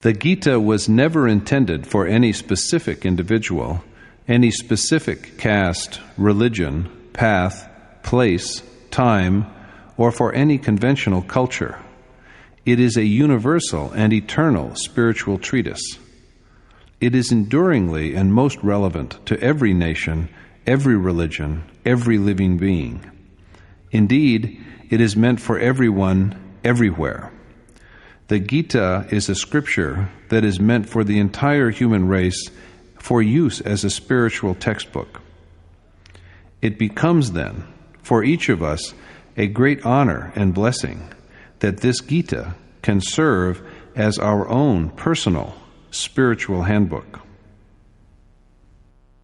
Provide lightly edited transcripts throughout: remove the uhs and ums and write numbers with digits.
The Gita was never intended for any specific individual, any specific caste, religion, path, place, time, or for any conventional culture. It is a universal and eternal spiritual treatise. It is enduringly and most relevant to every nation, every religion, every living being. Indeed, it is meant for everyone, everywhere. The Gita is a scripture that is meant for the entire human race for use as a spiritual textbook. It becomes, then, for each of us a great honor and blessing that this Gita can serve as our own personal spiritual handbook.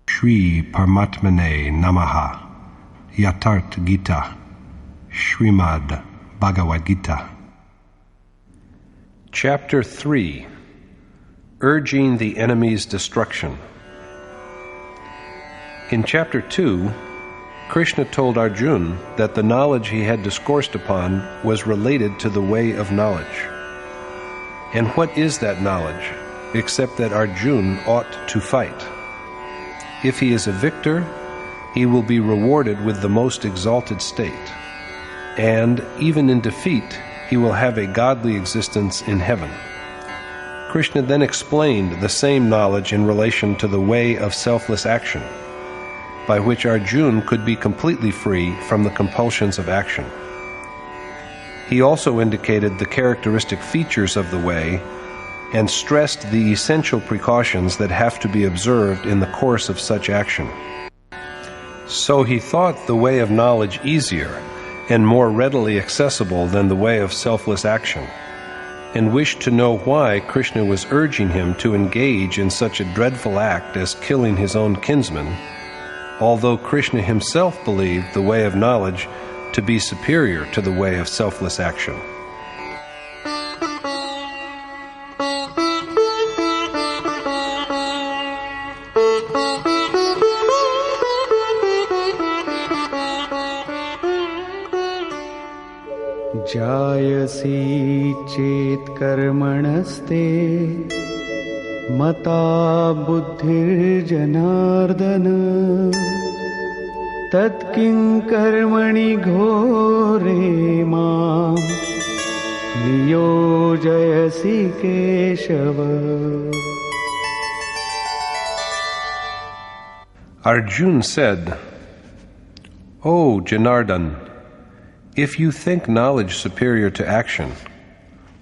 Shri Paramatmane Namaha. Yatharth Gita. Shrimad Bhagavad Gita. Chapter 3. Urging the Enemy's Destruction. In Chapter 2, Krishna told Arjuna that the knowledge he had discoursed upon was related to the way of knowledge. And what is that knowledge, except that Arjuna ought to fight? If he is a victor, he will be rewarded with the most exalted state, and even in defeat, he will have a godly existence in heaven. Krishna then explained the same knowledge in relation to the way of selfless action, by which Arjuna could be completely free from the compulsions of action. He also indicated the characteristic features of the way and stressed the essential precautions that have to be observed in the course of such action. So he thought the way of knowledge easier and more readily accessible than the way of selfless action, and wished to know why Krishna was urging him to engage in such a dreadful act as killing his own kinsman, although Krishna himself believed the way of knowledge to be superior to the way of selfless action. जायसी चेत कर्मणस्ते मता बुद्धिर्जनार्दन तत्किं कर्मणि घोरे मां नियोजयसि Keshav. Arjuna said, "O Janardan, if you think knowledge superior to action,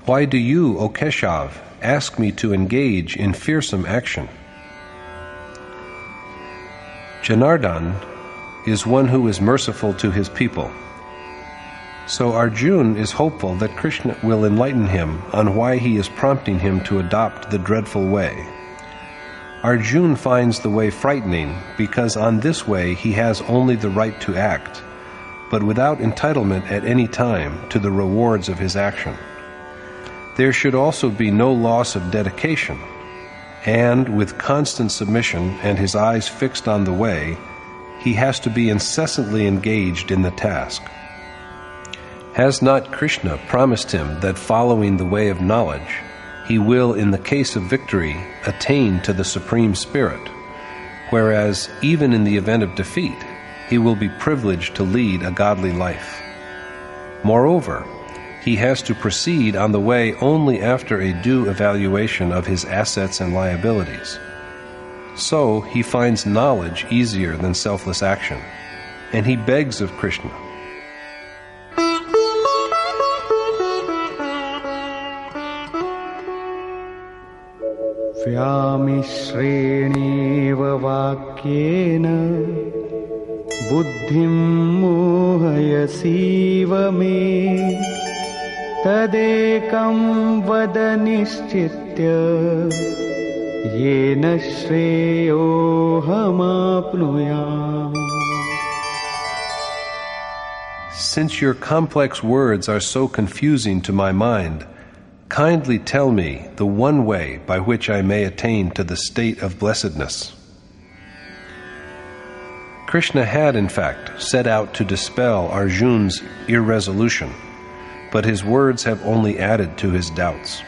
why do you, O Keshav, ask me to engage in fearsome action?" Janardan is one who is merciful to his people. So Arjuna is hopeful that Krishna will enlighten him on why he is prompting him to adopt the dreadful way. Arjuna finds the way frightening because on this way he has only the right to act, but without entitlement at any time to the rewards of his action. There should also be no loss of dedication, and with constant submission and his eyes fixed on the way, he has to be incessantly engaged in the task. Has not Krishna promised him that following the way of knowledge, he will, in the case of victory, attain to the Supreme Spirit, whereas even in the event of defeat, he will be privileged to lead a godly life. Moreover, he has to proceed on the way only after a due evaluation of his assets and liabilities. So he finds knowledge easier than selfless action, and he begs of Krishna. व्यामिश्रेणेव वाक्येन बुद्धिं मोहयसीव मे तदेकं वद निश्चित्य येन श्रेयोऽहमाप्नुयाम्. Since your complex words are so confusing to my mind, kindly tell me the one way by which I may attain to the state of blessedness. Krishna had, in fact, set out to dispel Arjuna's irresolution, but his words have only added to his doubts.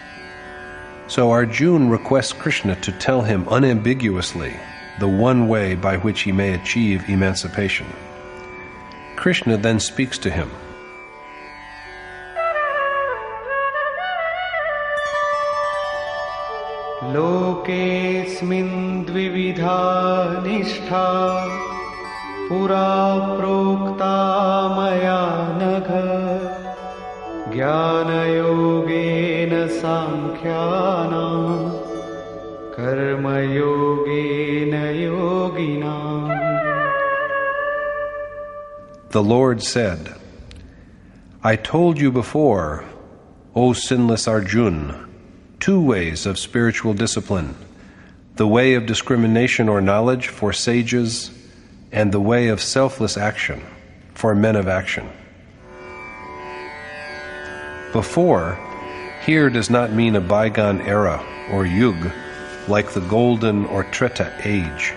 So Arjuna requests Krishna to tell him unambiguously the one way by which he may achieve emancipation. Krishna then speaks to him. लोकेऽस्मिन् द्विविधा निष्ठा पुरा प्रोक्ता मया नघ ज्ञानयोगेन सांख्यानां कर्मयोगेन योगिनाम्. The Lord said, I told you before, O sinless Arjuna, 2 ways of spiritual discipline, the way of discrimination or knowledge for sages, and the way of selfless action for men of action. Before here does not mean a bygone era or yug, like the golden or Treta age.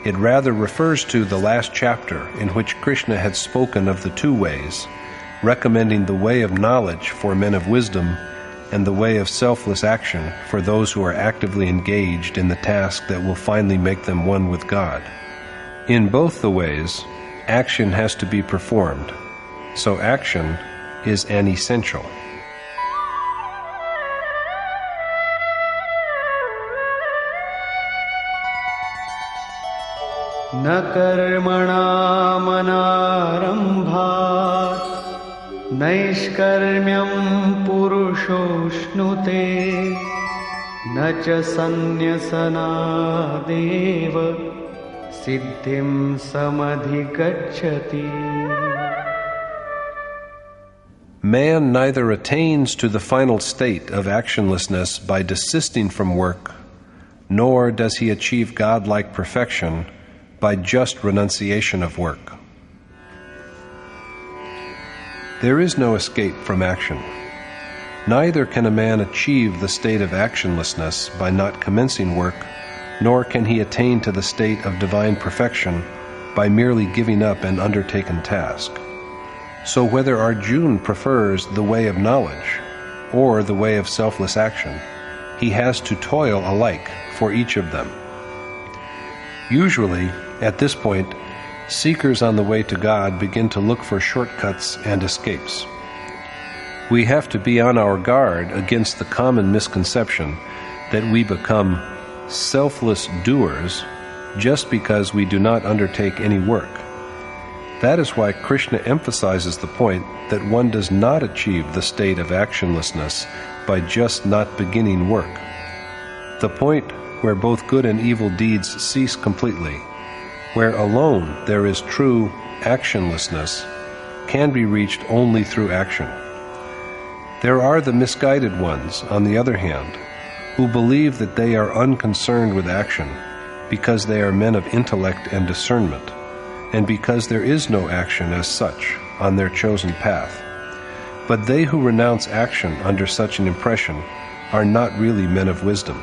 It rather refers to the last chapter in which Krishna had spoken of the 2 ways, recommending the way of knowledge for men of wisdom and the way of selfless action for those who are actively engaged in the task that will finally make them one with God. In both the ways, action has to be performed, so action is an essential. न कर्मणामनारम्भात् नैष्कर्म्यं पुरुषोऽश्नुते न च सन्न्यसनादेव सिद्धिं समधिगच्छति. Man neither attains to the final state of actionlessness by desisting from work, nor does he achieve godlike perfection by just renunciation of work. There is no escape from action. Neither can a man achieve the state of actionlessness by not commencing work, nor can he attain to the state of divine perfection by merely giving up an undertaken task. So whether Arjuna prefers the way of knowledge or the way of selfless action, he has to toil alike for each of them. Usually, at this point, seekers on the way to God begin to look for shortcuts and escapes. We have to be on our guard against the common misconception that we become selfless doers just because we do not undertake any work. That is why Krishna emphasizes the point that one does not achieve the state of actionlessness by just not beginning work. The point where both good and evil deeds cease completely, where alone there is true actionlessness, can be reached only through action. There are the misguided ones, on the other hand, who believe that they are unconcerned with action because they are men of intellect and discernment, and because there is no action as such on their chosen path. But they who renounce action under such an impression are not really men of wisdom.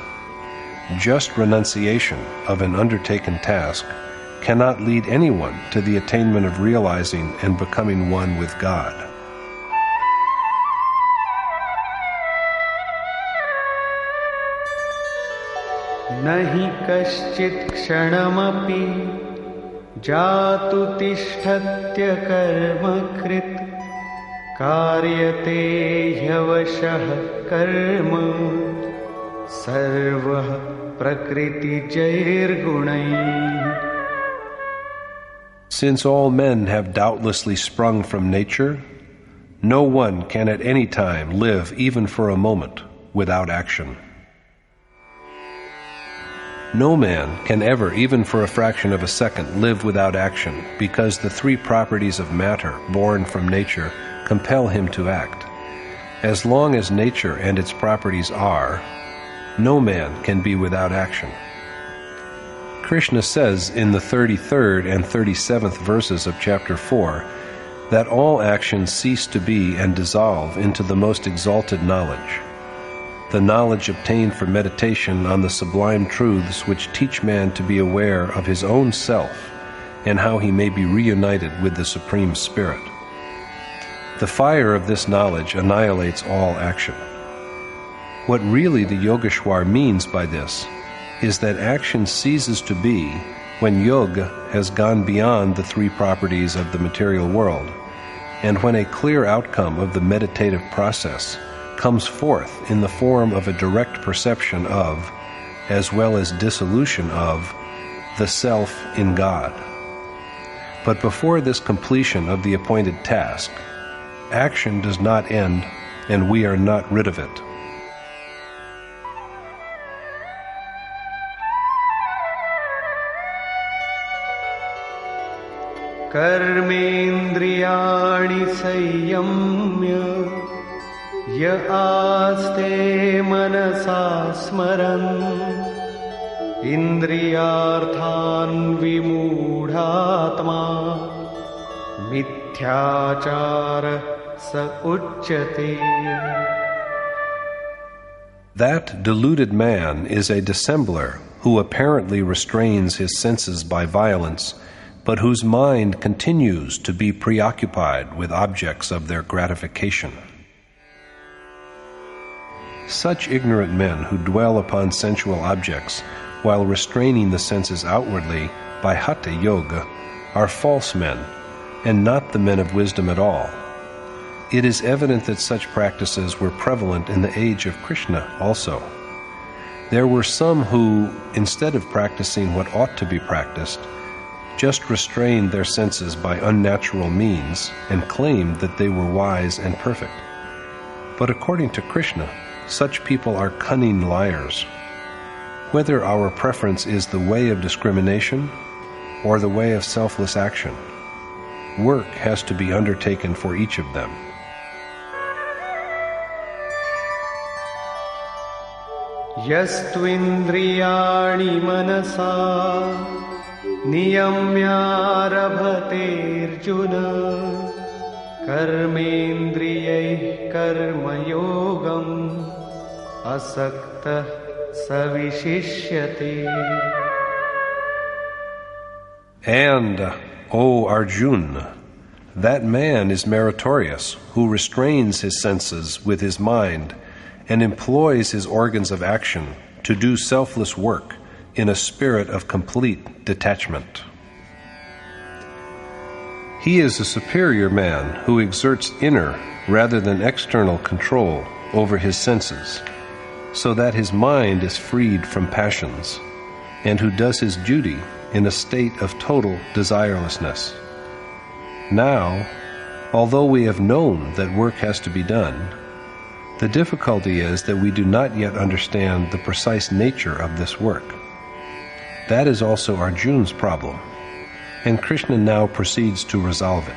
Just renunciation of an undertaken task cannot lead anyone to the attainment of realizing and becoming one with God. नहि कश्चित् क्षणमपि जातु तिष्ठत्य कर्मकृत् कार्यते ह्यवशः कर्म सर्वः प्रकृतिजैर्गुणैः. Since all men have doubtlessly sprung from nature, no one can at any time live even for a moment without action. No man can ever, even for a fraction of a second, live without action, because the 3 properties of matter born from nature compel him to act. As long as nature and its properties are, no man can be without action. Krishna says in the 33rd and 37th verses of chapter 4 that all actions cease to be and dissolve into the most exalted knowledge, the knowledge obtained from meditation on the sublime truths which teach man to be aware of his own self and how he may be reunited with the Supreme Spirit. The fire of this knowledge annihilates all action. What really the Yogeshwar means by this is that action ceases to be when yoga has gone beyond the three properties of the material world, and when a clear outcome of the meditative process comes forth in the form of a direct perception of, as well as dissolution of, the self in God. But before this completion of the appointed task, action does not end, and we are not rid of it. कर्मेन्द्रियाणि संयम्य य आस्ते मनसा स्मरन् इन्द्रियार्थान् विमूढात्मा मिथ्याचार स उच्यते. That deluded man is a dissembler who apparently restrains his senses by violence, but whose mind continues to be preoccupied with objects of their gratification. Such ignorant men who dwell upon sensual objects while restraining the senses outwardly by Hatha Yoga are false men, and not the men of wisdom at all. It is evident that such practices were prevalent in the age of Krishna also. There were some who, instead of practicing what ought to be practiced, just restrained their senses by unnatural means and claimed that they were wise and perfect. But according to Krishna, such people are cunning liars. Whether our preference is the way of discrimination or the way of selfless action, work has to be undertaken for each of them. यस्त्विन्द्रियाणि मनसा नियम्यारभतेऽर्जुन कर्मेन्द्रियैः कर्मयोगम् असक्तः स विशिष्यते. And, O Arjuna, that man is meritorious who restrains his senses with his mind and employs his organs of action to do selfless work in a spirit of complete detachment. He is a superior man who exerts inner rather than external control over his senses, so that his mind is freed from passions, and who does his duty in a state of total desirelessness. Now, although we have known that work has to be done, the difficulty is that we do not yet understand the precise nature of this work. That is also Arjuna's problem, and Krishna now proceeds to resolve it.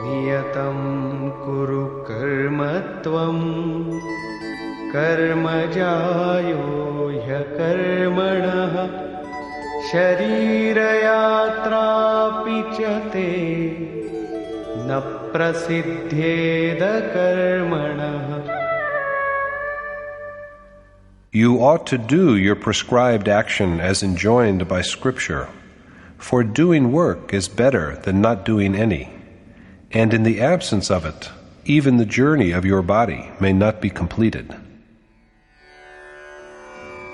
नियतं कुरु कर्म त्वं कर्मजायो ह्यकर्मणः शरीरयात्रापि च ते न प्रसिद्धेद कर्मणः. You ought to do your prescribed action as enjoined by Scripture, for doing work is better than not doing any, and in the absence of it, even the journey of your body may not be completed.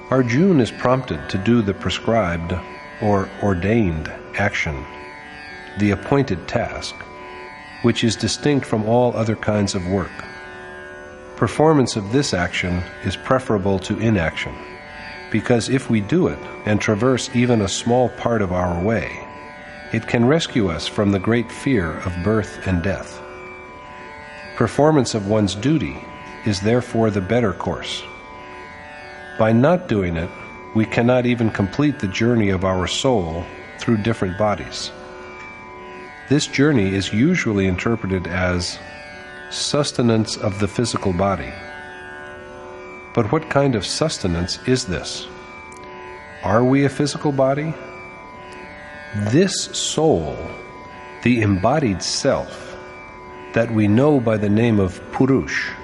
Arjuna is prompted to do the prescribed or ordained action, the appointed task, which is distinct from all other kinds of work. Performance of this action is preferable to inaction, because if we do it and traverse even a small part of our way, it can rescue us from the great fear of birth and death. Performance of one's duty is therefore the better course. By not doing it, we cannot even complete the journey of our soul through different bodies. This journey is usually interpreted as sustenance of the physical body. But what kind of sustenance is this? Are we a physical body? This soul, the embodied self, that we know by the name of Purush,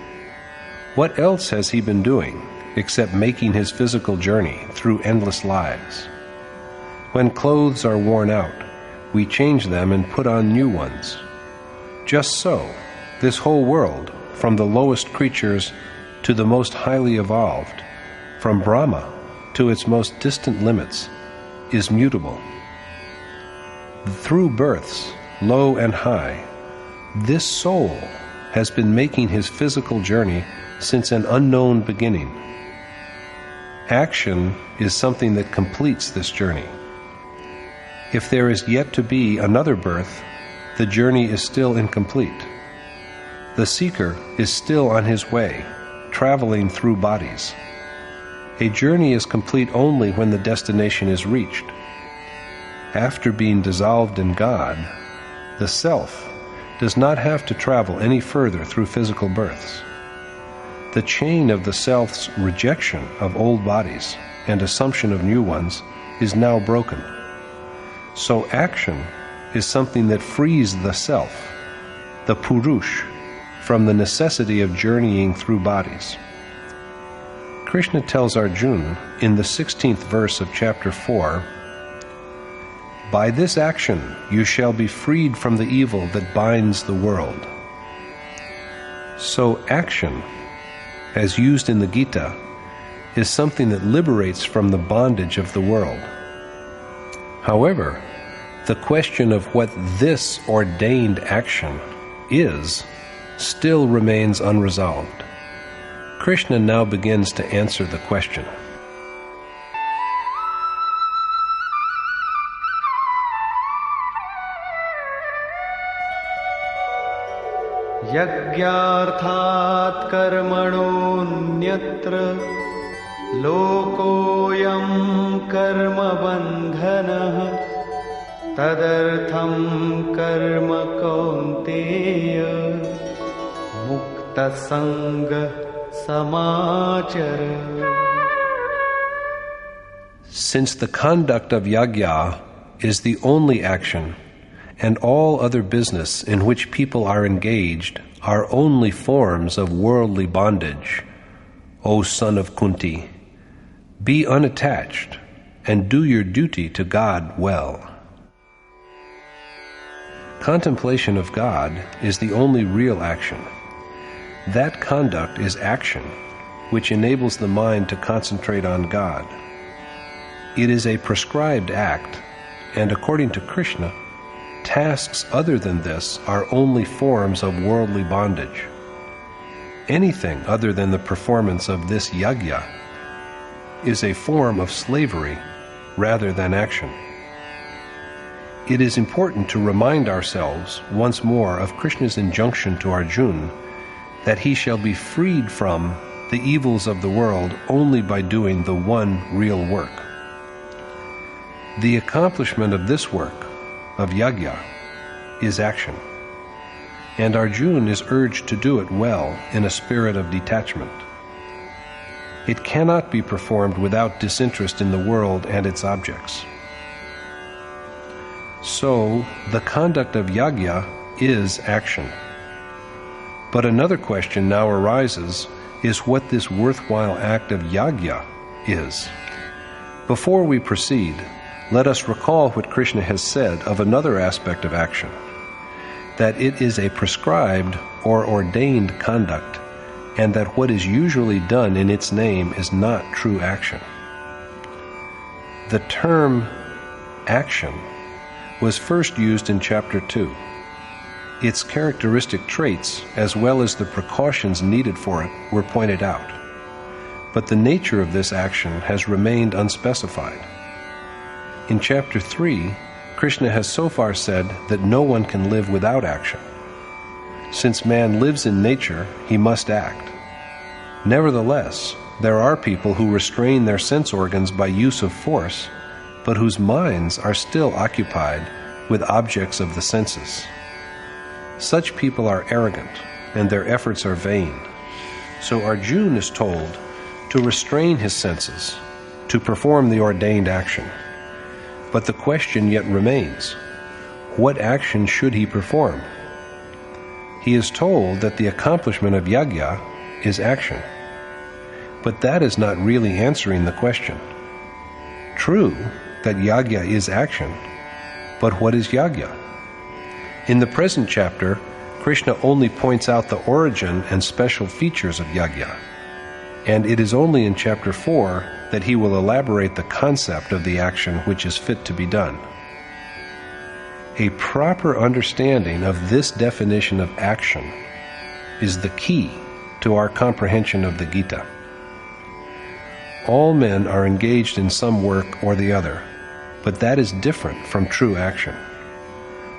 what else has he been doing except making his physical journey through endless lives. When clothes are worn out, we change them and put on new ones. Just so, this whole world, from the lowest creatures to the most highly evolved, from Brahma to its most distant limits, is mutable. Through births, low and high, this soul has been making his physical journey since an unknown beginning. Action is something that completes this journey. If there is yet to be another birth, the journey is still incomplete. The seeker is still on his way, traveling through bodies. A journey is complete only when the destination is reached. After being dissolved in God, the self does not have to travel any further through physical births. The chain of the self's rejection of old bodies and assumption of new ones is now broken. So action is something that frees the self, the Purush, from the necessity of journeying through bodies. Krishna tells Arjuna in the 16th verse of chapter 4, "By this action you shall be freed from the evil that binds the world." So action, as used in the Gita, is something that liberates from the bondage of the world. However, the question of what this ordained action is still remains unresolved. Krishna now begins to answer the question. यज्ञार्थात् कर्मणोऽन्यत्र लोकोऽयं कर्मबन्धनः तदर्थं कर्म कौन्तेय मुक्तसङ्गः समाचर. Since the conduct of yajna is the only action, and all other business in which people are engaged are only forms of worldly bondage, O son of Kunti, be unattached and do your duty to God well. Contemplation of God is the only real action. That conduct is action, which enables the mind to concentrate on God. It is a prescribed act, and according to Krishna, tasks other than this are only forms of worldly bondage. Anything other than the performance of this yajna is a form of slavery rather than action. It is important to remind ourselves once more of Krishna's injunction to Arjuna that he shall be freed from the evils of the world only by doing the one real work. The accomplishment of this work, of yajna, is action, and Arjuna is urged to do it well in a spirit of detachment. It cannot be performed without disinterest in the world and its objects. So, the conduct of yajna is action. But another question now arises is what this worthwhile act of yajna is. Before we proceed, let us recall what Krishna has said of another aspect of action, that it is a prescribed or ordained conduct, and that what is usually done in its name is not true action. The term action was first used in chapter 2. Its characteristic traits, as well as the precautions needed for it, were pointed out. But the nature of this action has remained unspecified. In chapter 3, Krishna has so far said that no one can live without action. Since man lives in nature, he must act. Nevertheless, there are people who restrain their sense organs by use of force, but whose minds are still occupied with objects of the senses. Such people are arrogant, and their efforts are vain. So Arjuna is told to restrain his senses, to perform the ordained action. But the question yet remains, what action should he perform? He is told that the accomplishment of yajna is action. But that is not really answering the question. True that yagya is action, but what is yagya? In the present chapter, Krishna only points out the origin and special features of yagya, and it is only in chapter 4 that he will elaborate the concept of the action which is fit to be done. A proper understanding of this definition of action is the key to our comprehension of the Gita. All men are engaged in some work or the other, but that is different from true action.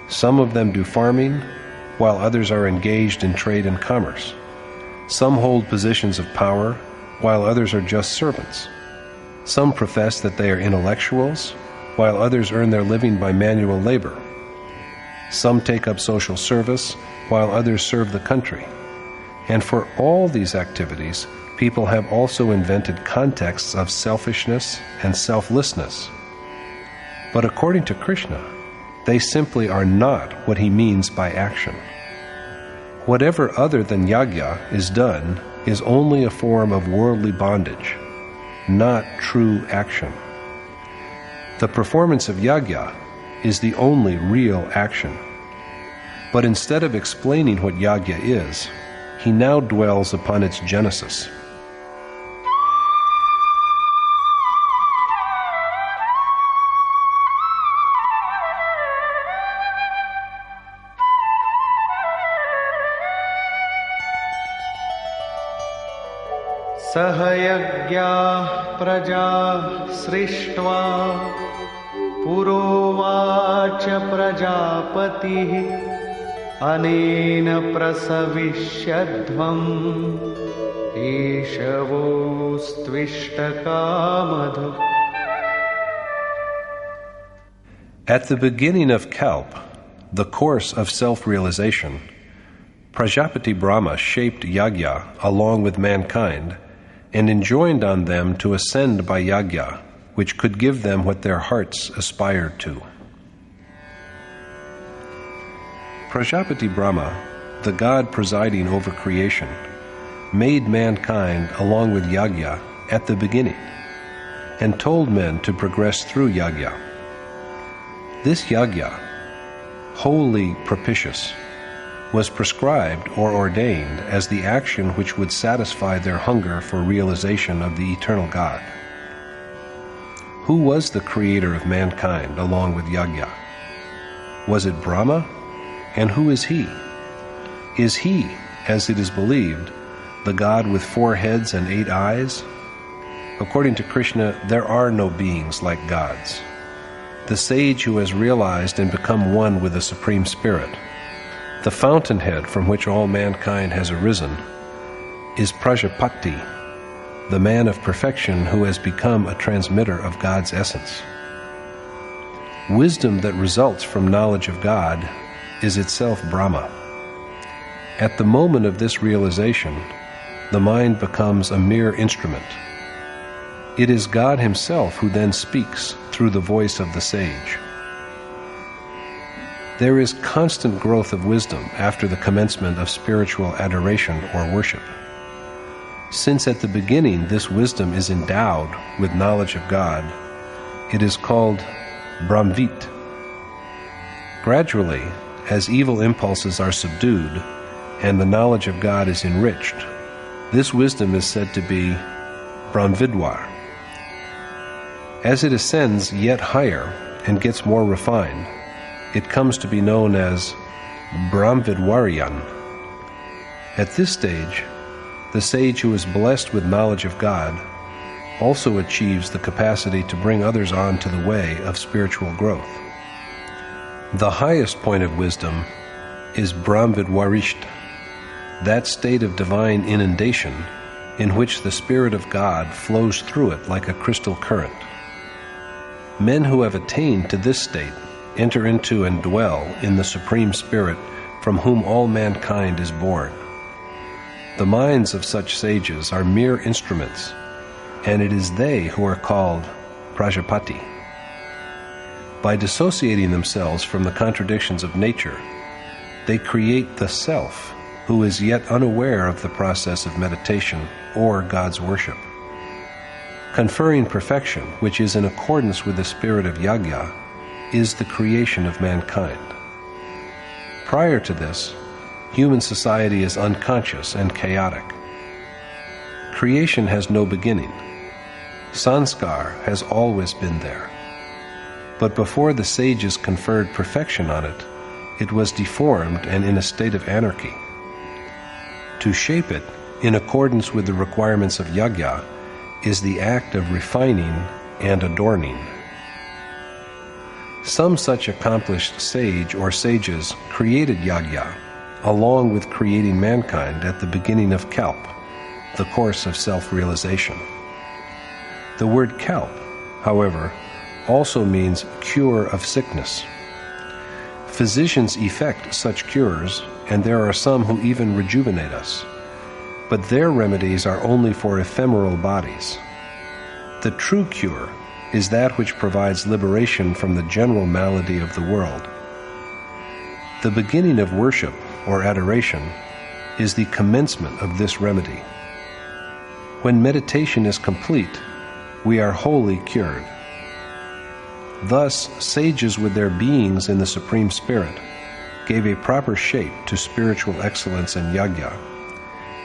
Some of them do farming, while others are engaged in trade and commerce. Some hold positions of power, while others are just servants. Some profess that they are intellectuals, while others earn their living by manual labor. Some take up social service, while others serve the country. And for all these activities, people have also invented contexts of selfishness and selflessness. But according to Krishna, they simply are not what he means by action. Whatever other than yagya is done is only a form of worldly bondage, not true action. The performance of yagya is the only real action. But instead of explaining what yagya is, he now dwells upon its genesis. सहयज्ञा प्रजा सृष्ट्वा पुरोवाच प्रजापतिः अनेन प्रसविष्यध्वम् ईशवोस्त्विष्टकामधुक्. At the beginning of Kalp, the course of self-realization, Prajapati Brahma shaped yagya along with mankind and enjoined on them to ascend by yagya, which could give them what their hearts aspired to. Prajapati Brahma, the god presiding over creation, made mankind along with yagya at the beginning and told men to progress through yagya. This yagya, wholly propitious, was prescribed or ordained as the action which would satisfy their hunger for realization of the eternal God. Who was the creator of mankind along with yagya? Was it Brahma? And who is he? Is he, as it is believed, the God with 4 heads and 8 eyes? According to Krishna, there are no beings like gods. The sage who has realized and become one with the Supreme Spirit, the fountainhead from which all mankind has arisen, is Prajapati, the man of perfection who has become a transmitter of God's essence. Wisdom that results from knowledge of God is itself Brahma. At the moment of this realization, the mind becomes a mere instrument. It is God himself who then speaks through the voice of the sage. There is constant growth of wisdom after the commencement of spiritual adoration or worship. Since at the beginning this wisdom is endowed with knowledge of God, it is called Brahmvit. Gradually, as evil impulses are subdued and the knowledge of God is enriched, this wisdom is said to be Brahmvidwar. As it ascends yet higher and gets more refined, it comes to be known as Brahmvidwaryan. At this stage, the sage who is blessed with knowledge of God also achieves the capacity to bring others on to the way of spiritual growth. The highest point of wisdom is Brahmvidwarishta, that state of divine inundation in which the Spirit of God flows through it like a crystal current. Men who have attained to this state enter into and dwell in the Supreme Spirit from whom all mankind is born. The minds of such sages are mere instruments, and it is they who are called Prajapati. By dissociating themselves from the contradictions of nature, they create the self who is yet unaware of the process of meditation or God's worship. Conferring perfection, which is in accordance with the spirit of yajna, is the creation of mankind. Prior to this, human society is unconscious and chaotic. Creation has no beginning. Sanskar has always been there. But before the sages conferred perfection on it, it was deformed and in a state of anarchy. To shape it in accordance with the requirements of yajna is the act of refining and adorning. Some such accomplished sage or sages created yajna, along with creating mankind at the beginning of kalp, the course of self-realization. The word kalp, however, also means cure of sickness. Physicians effect such cures, and there are some who even rejuvenate us. But their remedies are only for ephemeral bodies. The true cure is that which provides liberation from the general malady of the world. The beginning of worship, or adoration, is the commencement of this remedy. When meditation is complete, we are wholly cured. Thus, sages with their beings in the Supreme Spirit gave a proper shape to spiritual excellence in yajna,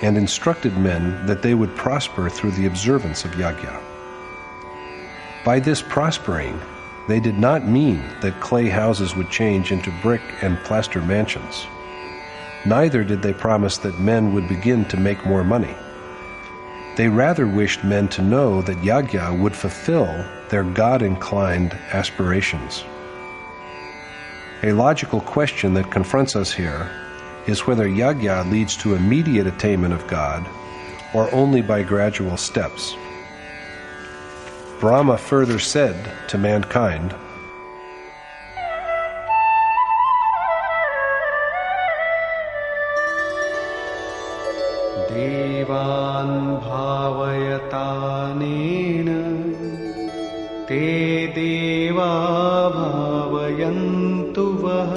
and instructed men that they would prosper through the observance of yajna. By this prospering, they did not mean that clay houses would change into brick and plaster mansions. Neither did they promise that men would begin to make more money. They rather wished men to know that yajna would fulfill their God-inclined aspirations. A logical question that confronts us here is whether yajna leads to immediate attainment of God or only by gradual steps. Brahma further said to mankind, Devan bhavayatanena te deva bhavayantu vah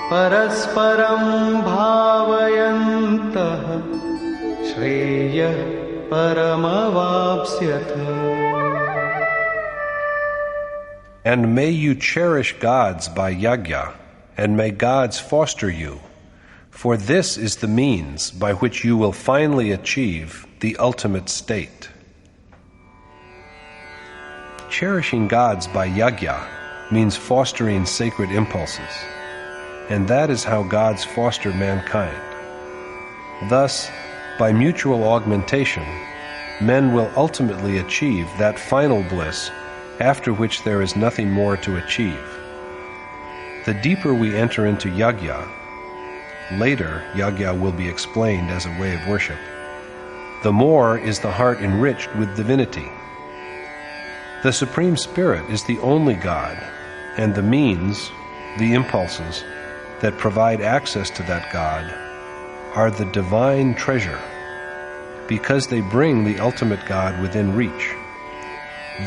parasparam bhavayantah shreyah paramavapsyatha. And may you cherish gods by yajna, and may gods foster you, for this is the means by which you will finally achieve the ultimate state. Cherishing gods by yajna means fostering sacred impulses, and that is how gods foster mankind. Thus, by mutual augmentation, men will ultimately achieve that final bliss after which there is nothing more to achieve. The deeper we enter into yajna, later yajna will be explained as a way of worship, the more is the heart enriched with divinity. The Supreme Spirit is the only God, and the means, the impulses, that provide access to that God are the divine treasure, because they bring the ultimate God within reach.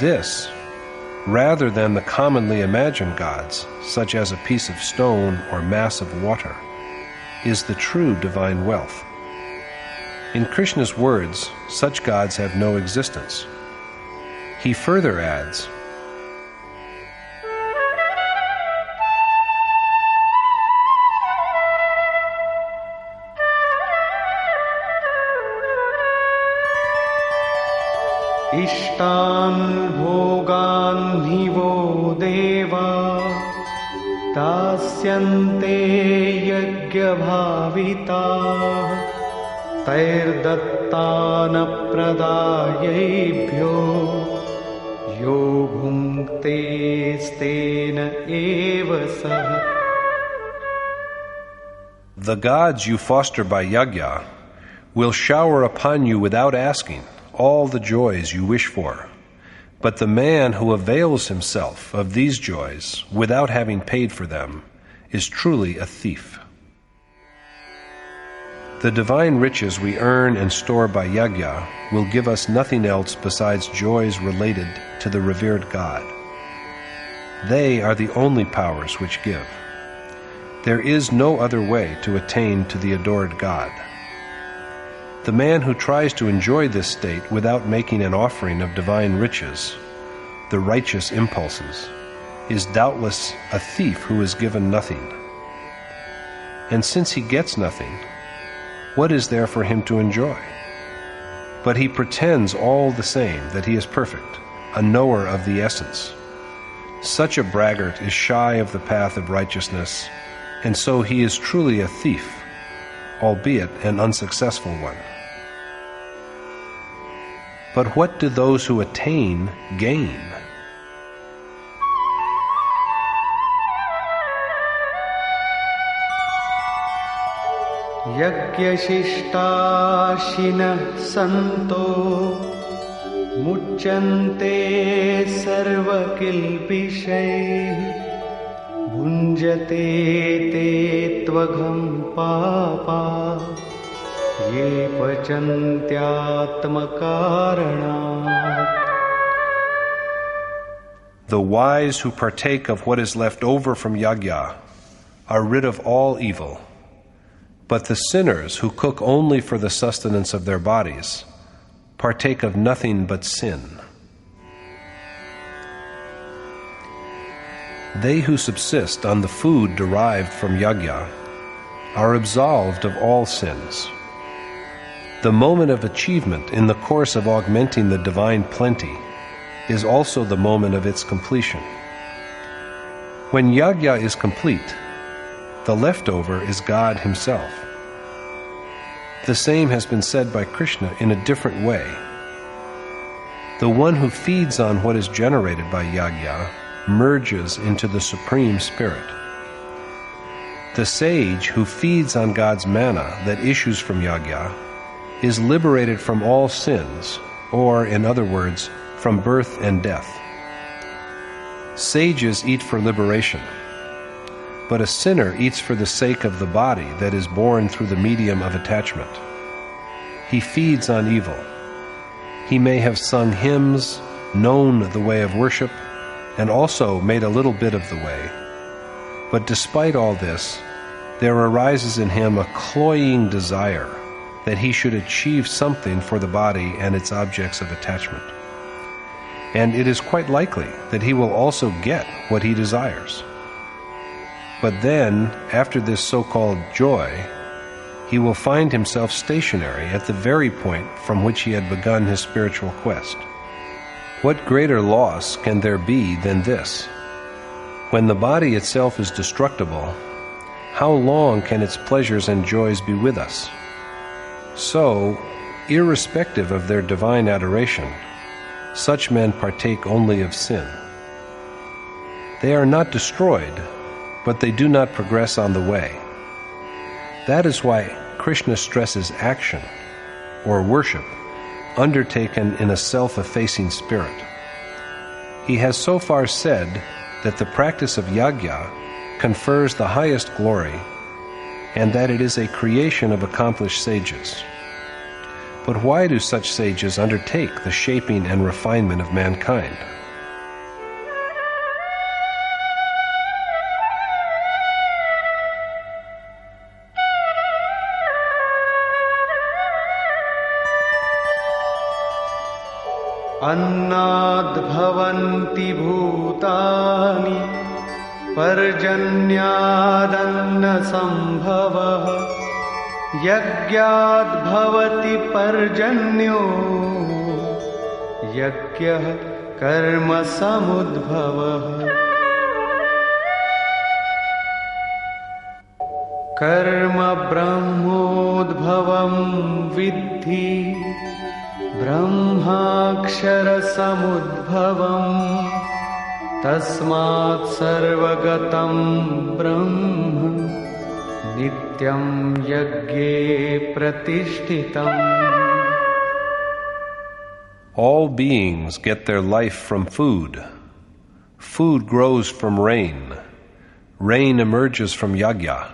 This, rather than the commonly imagined gods, such as a piece of stone or mass of water, is the true divine wealth. In Krishna's words, such gods have no existence. He further adds, Ishtan bhogan nivo deva dasyante yajna bhavita tairdattana pradayebhyo yo bhunte stena eva sah. The gods you foster by yajna will shower upon you without asking all the joys you wish for. But the man who avails himself of these joys without having paid for them is truly a thief. The divine riches we earn and store by yajna will give us nothing else besides joys related to the revered God. They are the only powers which give. There is no other way to attain to the adored God. The man who tries to enjoy this state without making an offering of divine riches, the righteous impulses, is doubtless a thief who is given nothing. And since he gets nothing, what is there for him to enjoy? But he pretends all the same that he is perfect, a knower of the essence. Such a braggart is shy of the path of righteousness, and so he is truly a thief, albeit an unsuccessful one. But what do those who attain gain? यज्ञशिष्टाशिनः सन्तो मुच्यन्ते सर्वकिल्बिषैः भुञ्जते ते त्वघं पापा ये पचन्त्यात्मकारणात्. The wise who partake of what is left over from yajna are rid of all evil. But the sinners who cook only for the sustenance of their bodies partake of nothing but sin. They who subsist on the food derived from yajna are absolved of all sins. The moment of achievement in the course of augmenting the divine plenty is also the moment of its completion. When yajna is complete, the leftover is God Himself. The same has been said by Krishna in a different way. The one who feeds on what is generated by yajna merges into the Supreme Spirit. The sage who feeds on God's manna that issues from yajna is liberated from all sins, or, in other words, from birth and death. Sages eat for liberation, but a sinner eats for the sake of the body that is born through the medium of attachment. He feeds on evil. He may have sung hymns, known the way of worship, and also made a little bit of the way. But despite all this, there arises in him a cloying desire that he should achieve something for the body and its objects of attachment. And it is quite likely that he will also get what he desires. But then, after this so-called joy, he will find himself stationary at the very point from which he had begun his spiritual quest. What greater loss can there be than this? When the body itself is destructible, how long can its pleasures and joys be with us? So, irrespective of their divine adoration, such men partake only of sin. They are not destroyed, but they do not progress on the way. That is why Krishna stresses action, or worship, undertaken in a self-effacing spirit. He has so far said that the practice of yajna confers the highest glory, and that it is a creation of accomplished sages. But why do such sages undertake the shaping and refinement of mankind? अन्नाद् भवन्ति भूतानि पर्जन्यादन्नसम्भवः यज्ञाद् भवति पर्जन्यो यज्ञः कर्म समुद्भवः कर्म ब्रह्मोद्भवं विद्धि ब्रह्माक्षरसमुद्भवम् तस्मात् सर्वगतं ब्रह्म नित्यं यज्ञे प्रतिष्ठितम्. All beings get their life from food. Food grows from rain. Rain emerges from yajna,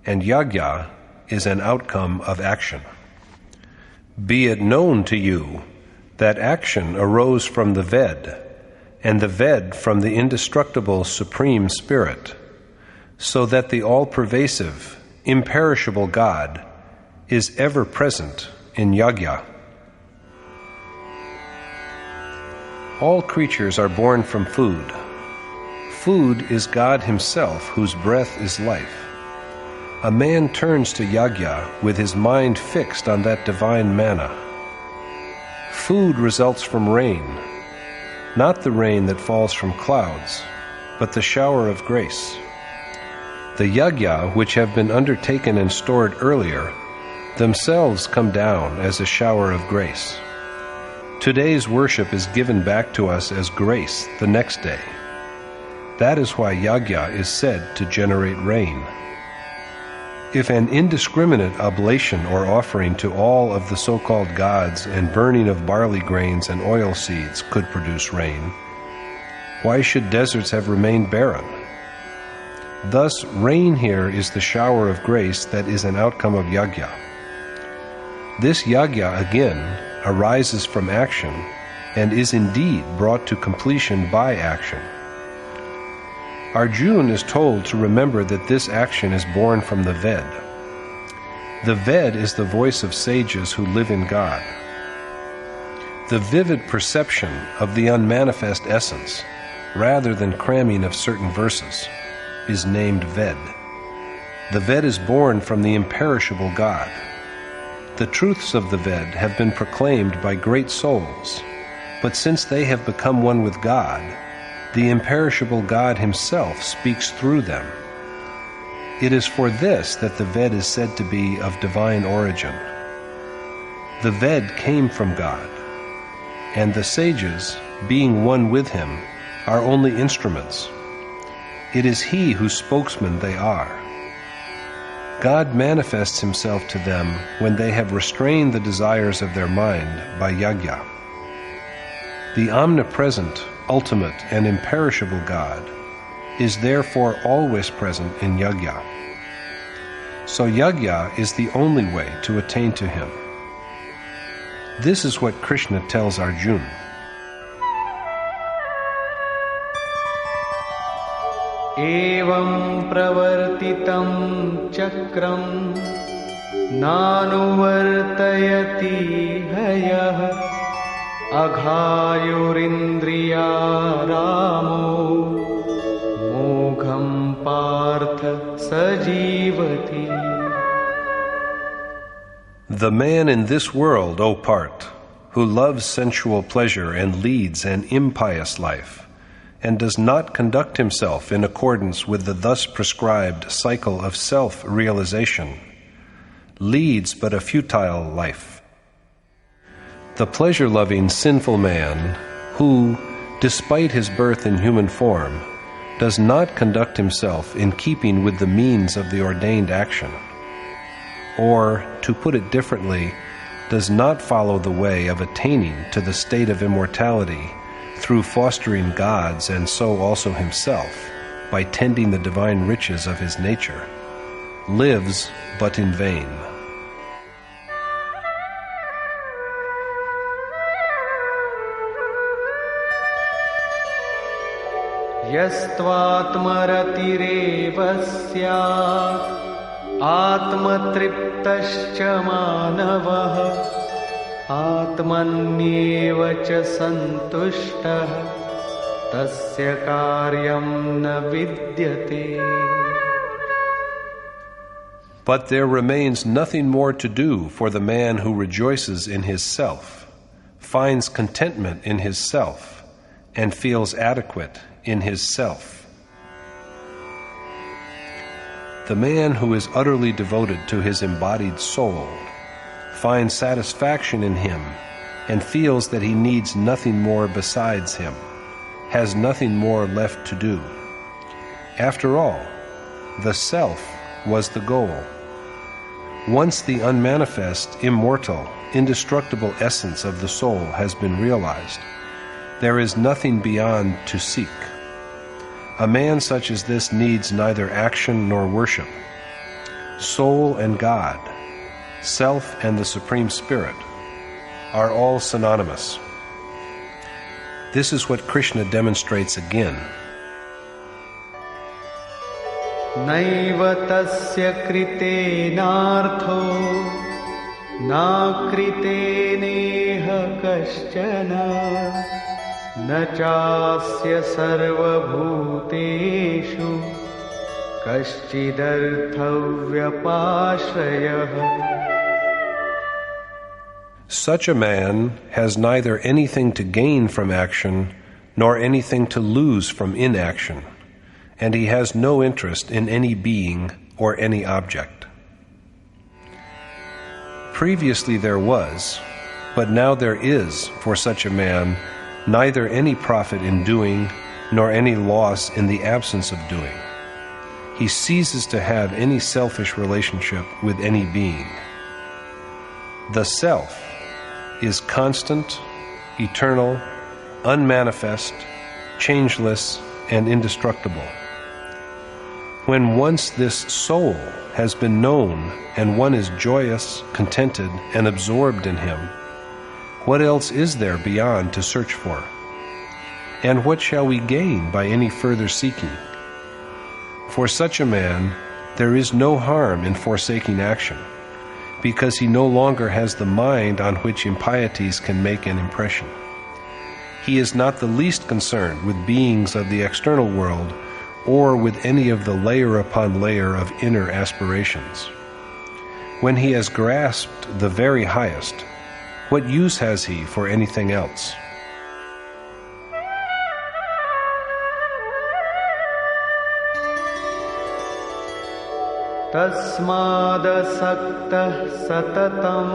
and yajna is an outcome of action. Be it known to you that action arose from the Ved, and the Ved from the indestructible Supreme Spirit, so that the all-pervasive, imperishable God is ever present in yagya. All creatures are born from food. Food is God Himself, whose breath is life. A man turns to yagya with his mind fixed on that divine manna. Food results from rain, not the rain that falls from clouds, but the shower of grace. The yagya, which have been undertaken and stored earlier, themselves come down as a shower of grace. Today's worship is given back to us as grace the next day. That is why yagya is said to generate rain. If an indiscriminate oblation or offering to all of the so-called gods and burning of barley grains and oil seeds could produce rain, why should deserts have remained barren? Thus, rain here is the shower of grace that is an outcome of yagya. This yagya, again, arises from action and is indeed brought to completion by action. Arjuna is told to remember that this action is born from the Ved. The Ved is the voice of sages who live in God. The vivid perception of the unmanifest essence, rather than cramming of certain verses, is named Ved. The Ved is born from the imperishable God. The truths of the Ved have been proclaimed by great souls, but since they have become one with God, the imperishable God Himself speaks through them. It is for this that the Ved is said to be of divine origin. The Ved came from God, and the sages, being one with Him, are only instruments. It is He whose spokesman they are. God manifests Himself to them when they have restrained the desires of their mind by yagya. The omnipresent, ultimate, and imperishable God is therefore always present in yagya. So yagya is the only way to attain to Him. This is what Krishna tells Arjuna. Evam pravartitam chakram nanuvartayati hayah aghayurindriya ramo mogham partha sajivati. The man in this world, O Part, who loves sensual pleasure and leads an impious life, and does not conduct himself in accordance with the thus prescribed cycle of self-realization, leads but a futile life. The pleasure-loving sinful man, who, despite his birth in human form, does not conduct himself in keeping with the means of the ordained action, or, to put it differently, does not follow the way of attaining to the state of immortality through fostering gods and so also himself by tending the divine riches of his nature, lives but in vain. Yastvatmaratireva syat atmatriptascha manavah atmanyeva cha santushtah tasya karyam na vidyate. But there remains nothing more to do for the man who rejoices in his self, finds contentment in his self, and feels adequate in his self. The man who is utterly devoted to his embodied soul finds satisfaction in him and feels that he needs nothing more besides him, has nothing more left to do. After all, the self was the goal. Once the unmanifest, immortal, indestructible essence of the soul has been realized, there is nothing beyond to seek. A man such as this needs neither action nor worship. Soul and God, self and the Supreme Spirit, are all synonymous. This is what Krishna demonstrates again. Naiva tasya kritenartho नाकृतेनेह कश्चन न चास्य सर्वभूतेषु कश्चिदर्थव्यपाश्रयः. Such a man has neither anything to gain from action nor anything to lose from inaction, and he has no interest in any being or any object. Previously there was, but now there is for such a man neither any profit in doing nor any loss in the absence of doing. He ceases to have any selfish relationship with any being. The self is constant, eternal, unmanifest, changeless, and indestructible. When once this soul has been known and one is joyous, contented, and absorbed in him, what else is there beyond to search for? And what shall we gain by any further seeking? For such a man, there is no harm in forsaking action, because he no longer has the mind on which impieties can make an impression. He is not the least concerned with beings of the external world or with any of the layer upon layer of inner aspirations. When he has grasped the very highest, what use has he for anything else? तस्मादसक्तः सततं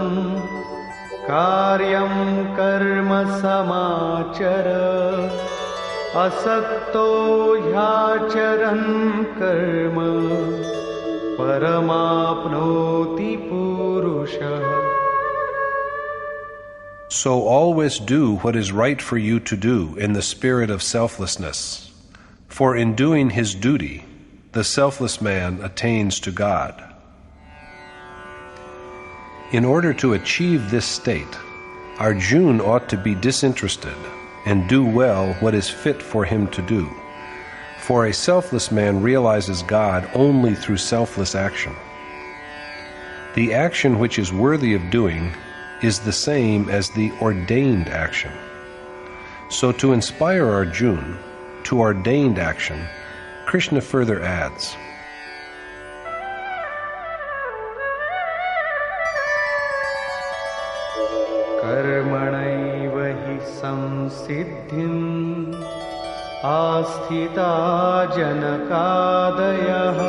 कार्यं कर्म समाचर असक्तो ह्याचरन् कर्म परमाप्नोति पुरुषः. So always do what is right for you to do in the spirit of selflessness, for in doing his duty, the selfless man attains to God. In order to achieve this state, Arjuna ought to be disinterested and do well what is fit for him to do, for a selfless man realizes God only through selfless action. The action which is worthy of doing is the same as the ordained action. So to inspire Arjuna to ordained action, Krishna further adds, कर्मणैव हि संसिद्धिम् आस्थिता जनकादयः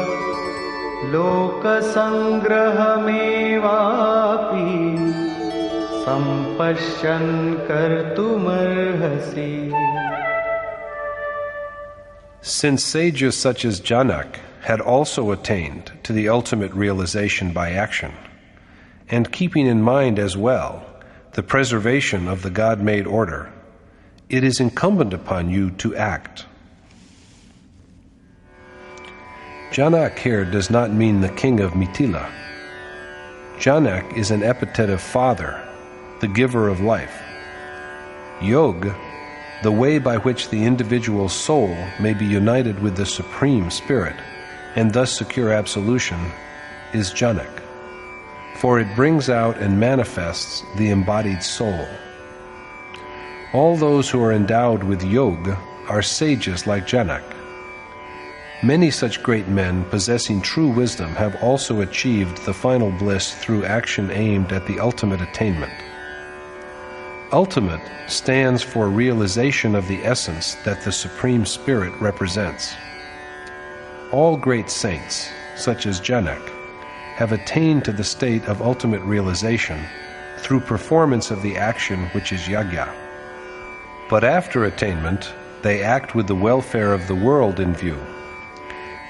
लोकसंग्रहमेवापि सम्पश्यन् कर्तुमर्हसि. Since sages such as Janak had also attained to the ultimate realization by action, and keeping in mind as well the preservation of the God-made order, it is incumbent upon you to act. Janak here does not mean the king of Mithila. Janak is an epithet of father, the giver of life. Yog, the way by which the individual soul may be united with the Supreme Spirit and thus secure absolution, is Janak, for it brings out and manifests the embodied soul. All those who are endowed with Yoga are sages like Janak. Many such great men possessing true wisdom have also achieved the final bliss through action aimed at the ultimate attainment. Ultimate stands for realization of the essence that the Supreme Spirit represents. All great saints, such as Janak, have attained to the state of ultimate realization through performance of the action which is yajna. But after attainment, they act with the welfare of the world in view.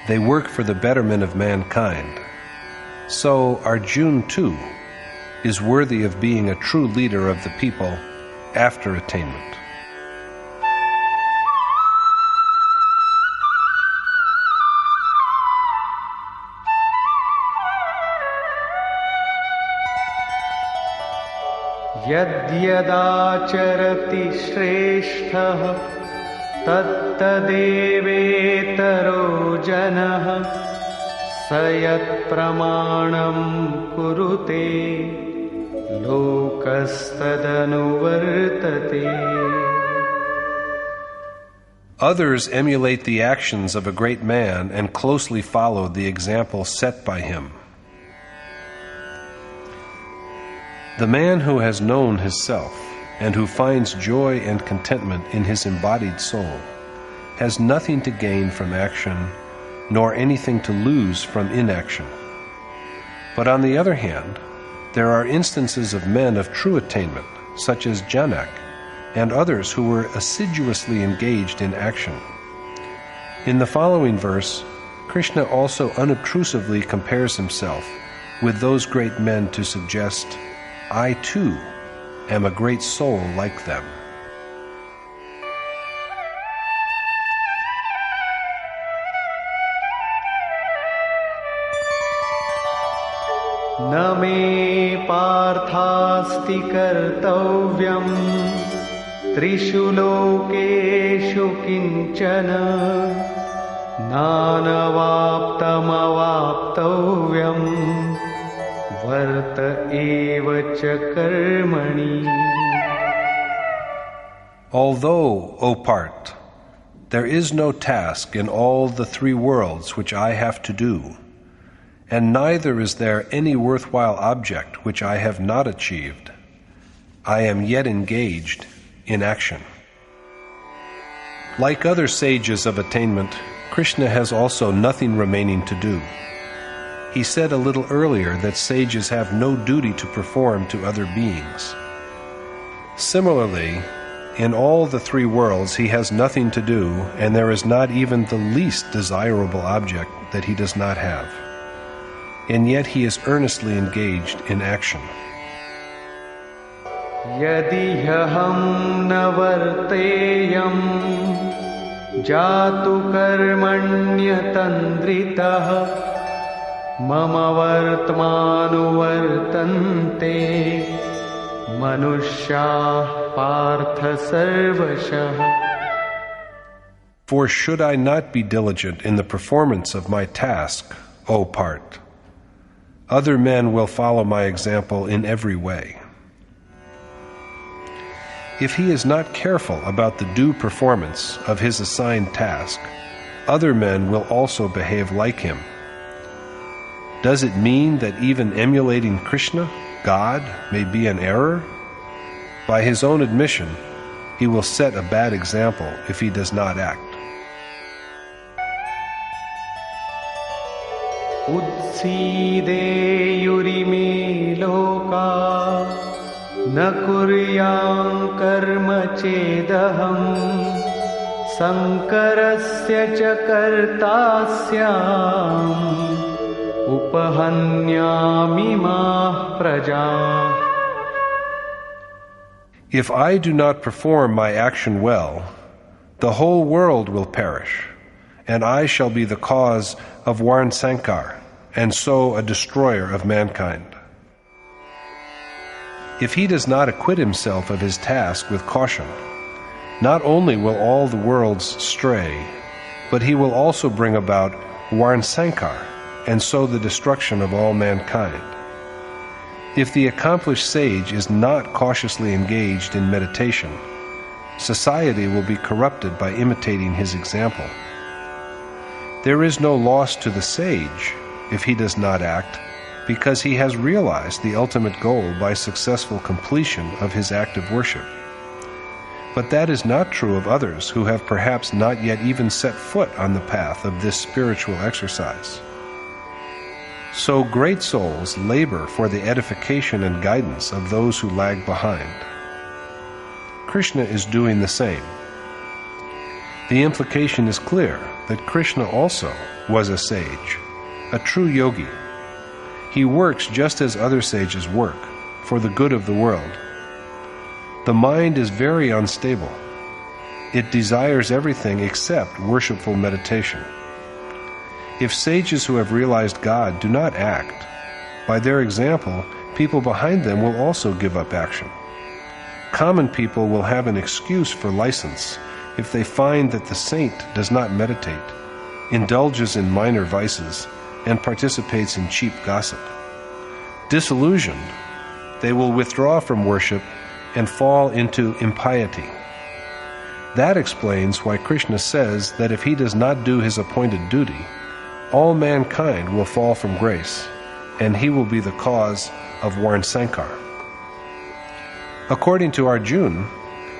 They work for the betterment of mankind. So Arjuna, too, is worthy of being a true leader of the people after attainment. यद्यदाचरति श्रेष्ठः तत्तदेवेतरो जनः स यत्प्रमाणं कुरुते lokastadanuvartate. Others emulate the actions of a great man and closely follow the example set by him. The man who has known his self and who finds joy and contentment in his embodied soul has nothing to gain from action, nor anything to lose from inaction. But on the other hand, there are instances of men of true attainment, such as Janak, and others who were assiduously engaged in action. In the following verse, Krishna also unobtrusively compares himself with those great men to suggest, I too am a great soul like them. न मे पार्थास्ति कर्तव्यम् त्रिषु लोकेषु किञ्चन नानवाप्तमवाप्तव्यम् वर्त एव च कर्मणि. Although, O Part, there is no task in all the three worlds which I have to do, and neither is there any worthwhile object which I have not achieved, I am yet engaged in action. Like other sages of attainment, Krishna has also nothing remaining to do. He said a little earlier that sages have no duty to perform to other beings. Similarly, in all the three worlds he has nothing to do, and there is not even the least desirable object that he does not have. And yet he is earnestly engaged in action. यदि ह्यहं न वर्तेयं जातु कर्मण्यतन्द्रितः मम वर्त्मानुवर्तन्ते मनुष्याः पार्थ सर्वशः. For should I not be diligent in the performance of my task, O Part, other men will follow my example in every way. If he is not careful about the due performance of his assigned task, other men will also behave like him. Does it mean that even emulating Krishna, God, may be an error? By his own admission, he will set a bad example if he does not act. उत्सीदेयुरिमे लोका न कुर्यां कर्म चेदहम् संकरस्य च कर्ता स्याम् उपहन्यामिमाः प्रजाः. If I do not perform my action well, the whole world will perish, and I shall be the cause of Varn Sankar, and so a destroyer of mankind. If he does not acquit himself of his task with caution, not only will all the worlds stray, but he will also bring about Varn Sankar, and so the destruction of all mankind. If the accomplished sage is not cautiously engaged in meditation, society will be corrupted by imitating his example. There is no loss to the sage if he does not act, because he has realized the ultimate goal by successful completion of his active worship. But that is not true of others who have perhaps not yet even set foot on the path of this spiritual exercise. So great souls labor for the edification and guidance of those who lag behind. Krishna is doing the same. The implication is clear that Krishna also was a sage, a true yogi. He works just as other sages work, for the good of the world. The mind is very unstable. It desires everything except worshipful meditation. If sages who have realized God do not act, by their example, people behind them will also give up action. Common people will have an excuse for license if they find that the saint does not meditate, indulges in minor vices, and participates in cheap gossip. Disillusioned, they will withdraw from worship and fall into impiety. That explains why Krishna says that if he does not do his appointed duty, all mankind will fall from grace, and he will be the cause of Varnasankar. According to Arjuna,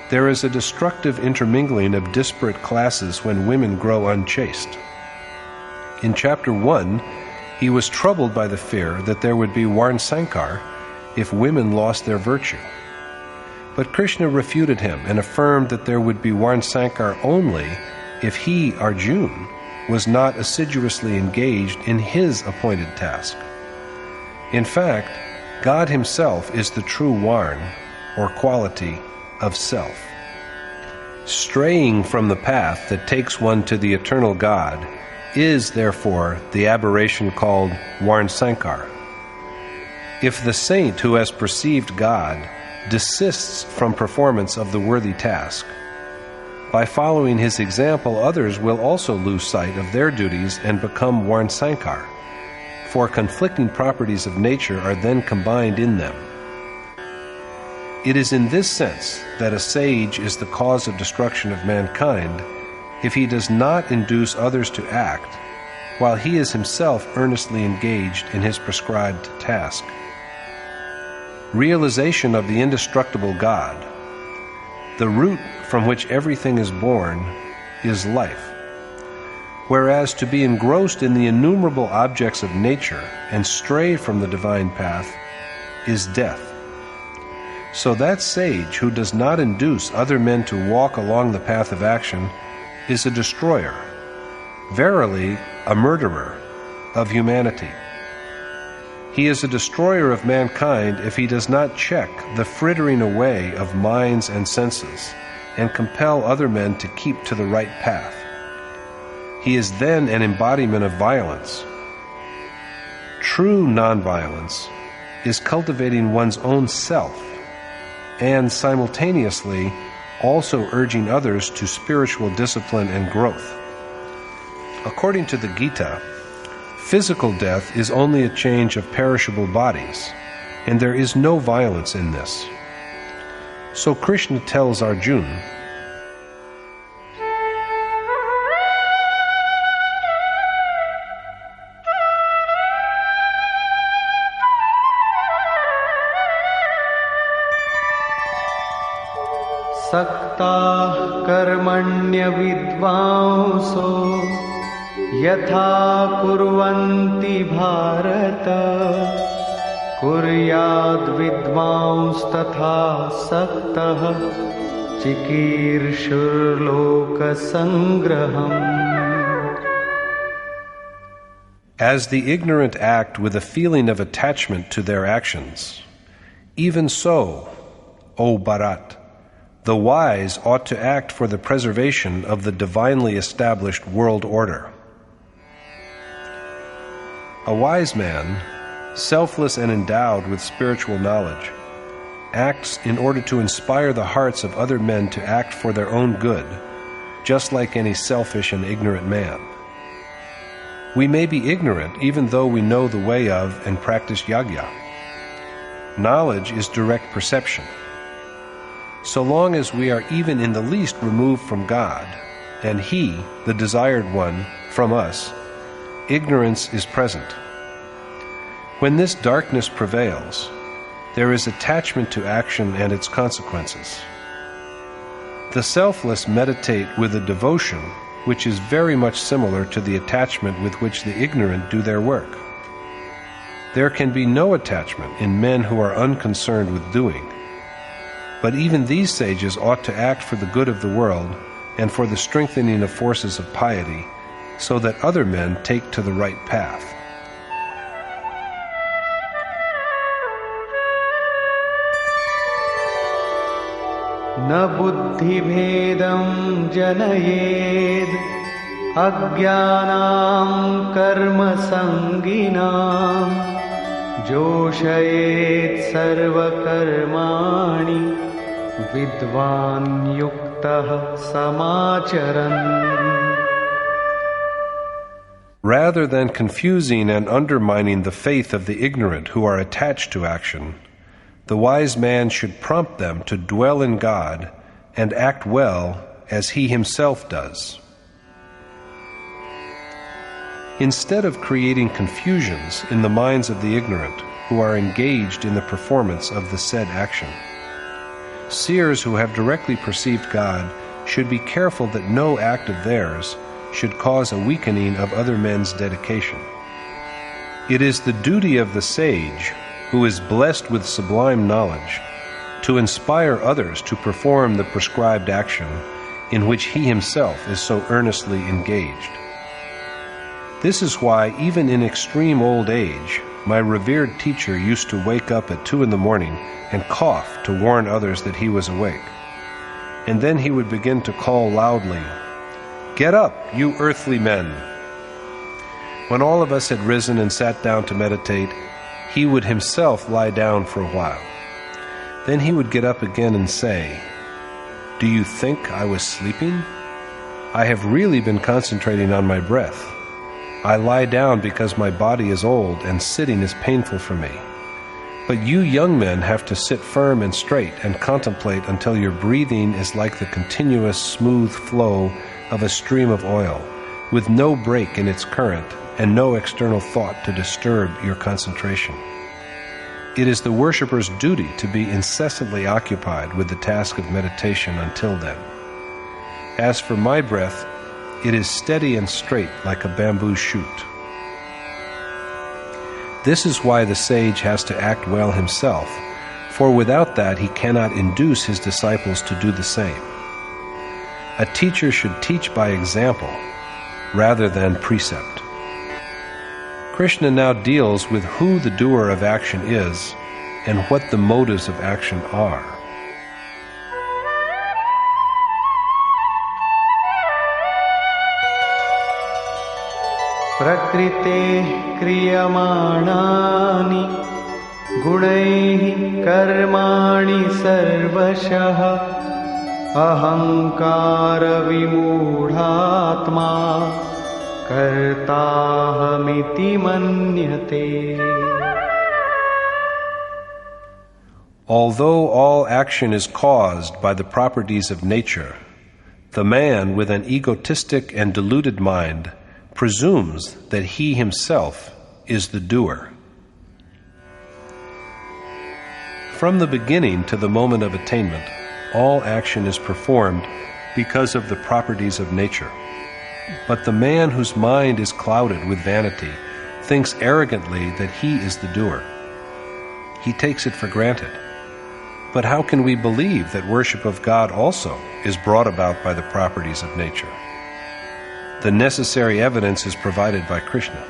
there is a destructive intermingling of disparate classes when women grow unchaste. In chapter 1, he was troubled by the fear that there would be Varnasankar if women lost their virtue. But Krishna refuted him and affirmed that there would be Varnasankar only if he, Arjuna, was not assiduously engaged in his appointed task. In fact, God himself is the true Varna, or quality, of self. Straying from the path that takes one to the eternal God is, therefore, the aberration called Varnasankar. If the saint who has perceived God desists from performance of the worthy task, by following his example, others will also lose sight of their duties and become Varnasankar, for conflicting properties of nature are then combined in them. It is in this sense that a sage is the cause of destruction of mankind if he does not induce others to act, while he is himself earnestly engaged in his prescribed task. Realization of the indestructible God, the root from which everything is born, is life, whereas to be engrossed in the innumerable objects of nature and stray from the divine path is death. So that sage who does not induce other men to walk along the path of action is a destroyer, verily a murderer of humanity. He is a destroyer of mankind if he does not check the frittering away of minds and senses and compel other men to keep to the right path. He is then an embodiment of violence. True nonviolence is cultivating one's own self and simultaneously also urging others to spiritual discipline and growth. According to the Gita, physical death is only a change of perishable bodies, and there is no violence in this. So Krishna tells Arjuna, Sakta karmanya vidvanso yatha kurvanti bharata kuryad vidvans tatha saktah chikirshur loka sangraham. As the ignorant act with a feeling of attachment to their actions, even so, O Bharat, the wise ought to act for the preservation of the divinely established world order. A wise man, selfless and endowed with spiritual knowledge, acts in order to inspire the hearts of other men to act for their own good, just like any selfish and ignorant man. We may be ignorant even though we know the way of and practice yajna. Knowledge is direct perception. So long as we are even in the least removed from God, and He, the desired one, from us, ignorance is present. When this darkness prevails, there is attachment to action and its consequences. The selfless meditate with a devotion which is very much similar to the attachment with which the ignorant do their work. There can be no attachment in men who are unconcerned with doing. But even these sages ought to act for the good of the world and for the strengthening of forces of piety, so that other men take to the right path. Na buddhi bhedam janayed ajnanam karma sanginam joshayet sarva karmani vidvan yuktah samacharan. Rather than confusing and undermining the faith of the ignorant who are attached to action, The wise man should prompt them to dwell in God and act well as he himself does. Instead of creating confusions in the minds of the ignorant who are engaged in the performance of the said action, seers who have directly perceived God should be careful that no act of theirs should cause a weakening of other men's dedication. It is the duty of the sage, who is blessed with sublime knowledge, to inspire others to perform the prescribed action in which he himself is so earnestly engaged. This is why, even in extreme old age, my revered teacher used to wake up at 2 a.m. and cough to warn others that he was awake. And then he would begin to call loudly, "Get up, you earthly men!" When all of us had risen and sat down to meditate, he would himself lie down for a while. Then he would get up again and say, "Do you think I was sleeping? I have really been concentrating on my breath. I lie down because my body is old and sitting is painful for me. But you young men have to sit firm and straight and contemplate until your breathing is like the continuous smooth flow of a stream of oil, with no break in its current and no external thought to disturb your concentration. It is the worshipper's duty to be incessantly occupied with the task of meditation until then. As for my breath, it is steady and straight like a bamboo shoot." This is why the sage has to act well himself, for without that he cannot induce his disciples to do the same. A teacher should teach by example rather than precept. Krishna now deals with who the doer of action is and what the motives of action are. प्रकृतेः क्रियमाणानि गुणैः कर्माणि सर्वशः अहङ्कारविमूढात्मा कर्ताहमिति मन्यते. Although all action is caused by the properties of nature, the man with an egotistic and deluded mind presumes that he himself is the doer. From the beginning to the moment of attainment, all action is performed because of the properties of nature. But the man whose mind is clouded with vanity thinks arrogantly that he is the doer. He takes it for granted. But how can we believe that worship of God also is brought about by the properties of nature? The necessary evidence is provided by Krishna.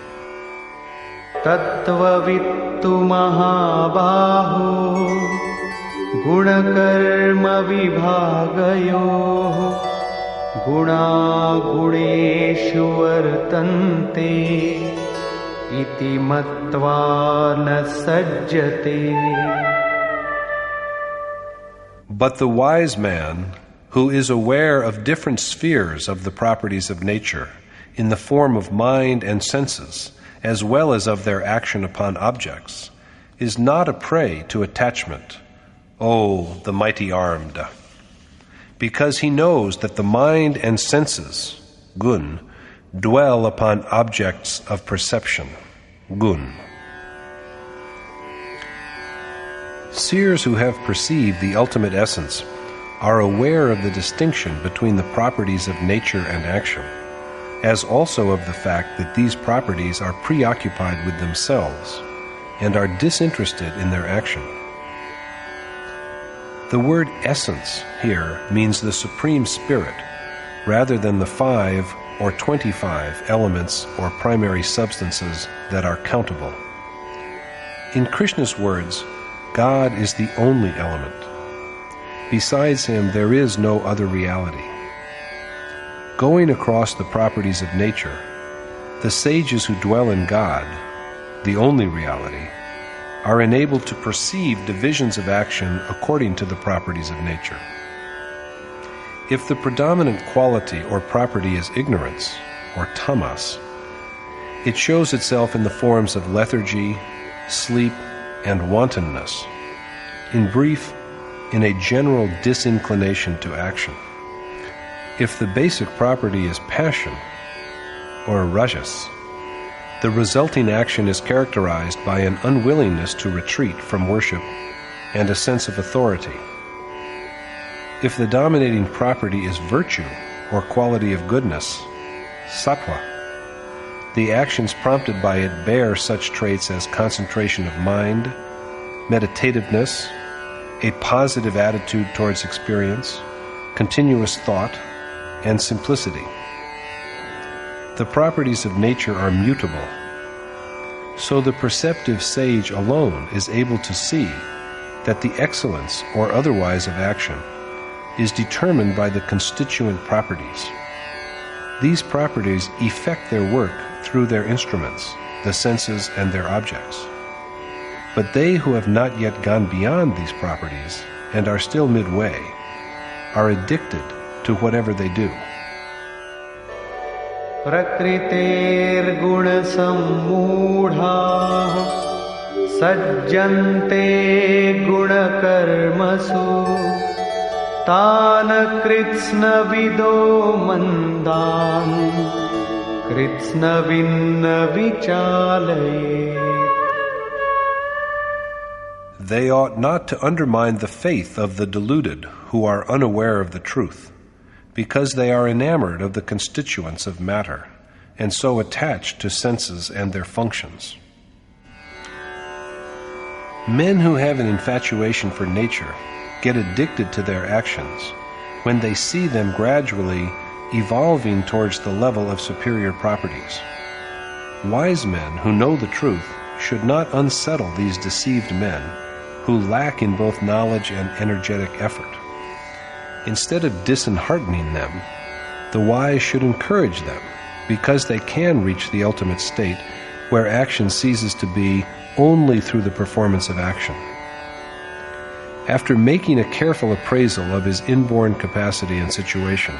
तत्त्ववित्तु महाबाहो गुणकर्म विभागयोः गुणागुणेषु वर्तन्ते इति मत्वा न सज्जते. But the wise man, who is aware of different spheres of the properties of nature in the form of mind and senses, as well as of their action upon objects, is not a prey to attachment, oh, the mighty-armed, because he knows that the mind and senses, gun, dwell upon objects of perception, gun. Seers who have perceived the ultimate essence are aware of the distinction between the properties of nature and action, as also of the fact that these properties are preoccupied with themselves and are disinterested in their action. The word essence here means the Supreme Spirit, rather than the 5 or 25 elements or primary substances that are countable. In Krishna's words, God is the only element. Besides him, there is no other reality. Going across the properties of nature, the sages who dwell in God, the only reality, are enabled to perceive divisions of action according to the properties of nature. If the predominant quality or property is ignorance, or tamas, it shows itself in the forms of lethargy, sleep, and wantonness. In brief, in a general disinclination to action. If the basic property is passion, or rajas, the resulting action is characterized by an unwillingness to retreat from worship and a sense of authority. If the dominating property is virtue or quality of goodness, sattva, the actions prompted by it bear such traits as concentration of mind, meditativeness, a positive attitude towards experience, continuous thought, and simplicity. The properties of nature are mutable, so the perceptive sage alone is able to see that the excellence or otherwise of action is determined by the constituent properties. These properties effect their work through their instruments, the senses and their objects. But they who have not yet gone beyond these properties and are still midway are addicted to whatever they do. Prakriter guna sammudha sajjante guna karmasu tan kritsna vido mandan kritsna vinna vichalaye. They ought not to undermine the faith of the deluded who are unaware of the truth, because they are enamored of the constituents of matter, and so attached to senses and their functions. Men who have an infatuation for nature get addicted to their actions when they see them gradually evolving towards the level of superior properties. Wise men who know the truth should not unsettle these deceived men who lack in both knowledge and energetic effort. Instead of disheartening them, the wise should encourage them, because they can reach the ultimate state where action ceases to be only through the performance of action. After making a careful appraisal of his inborn capacity and situation,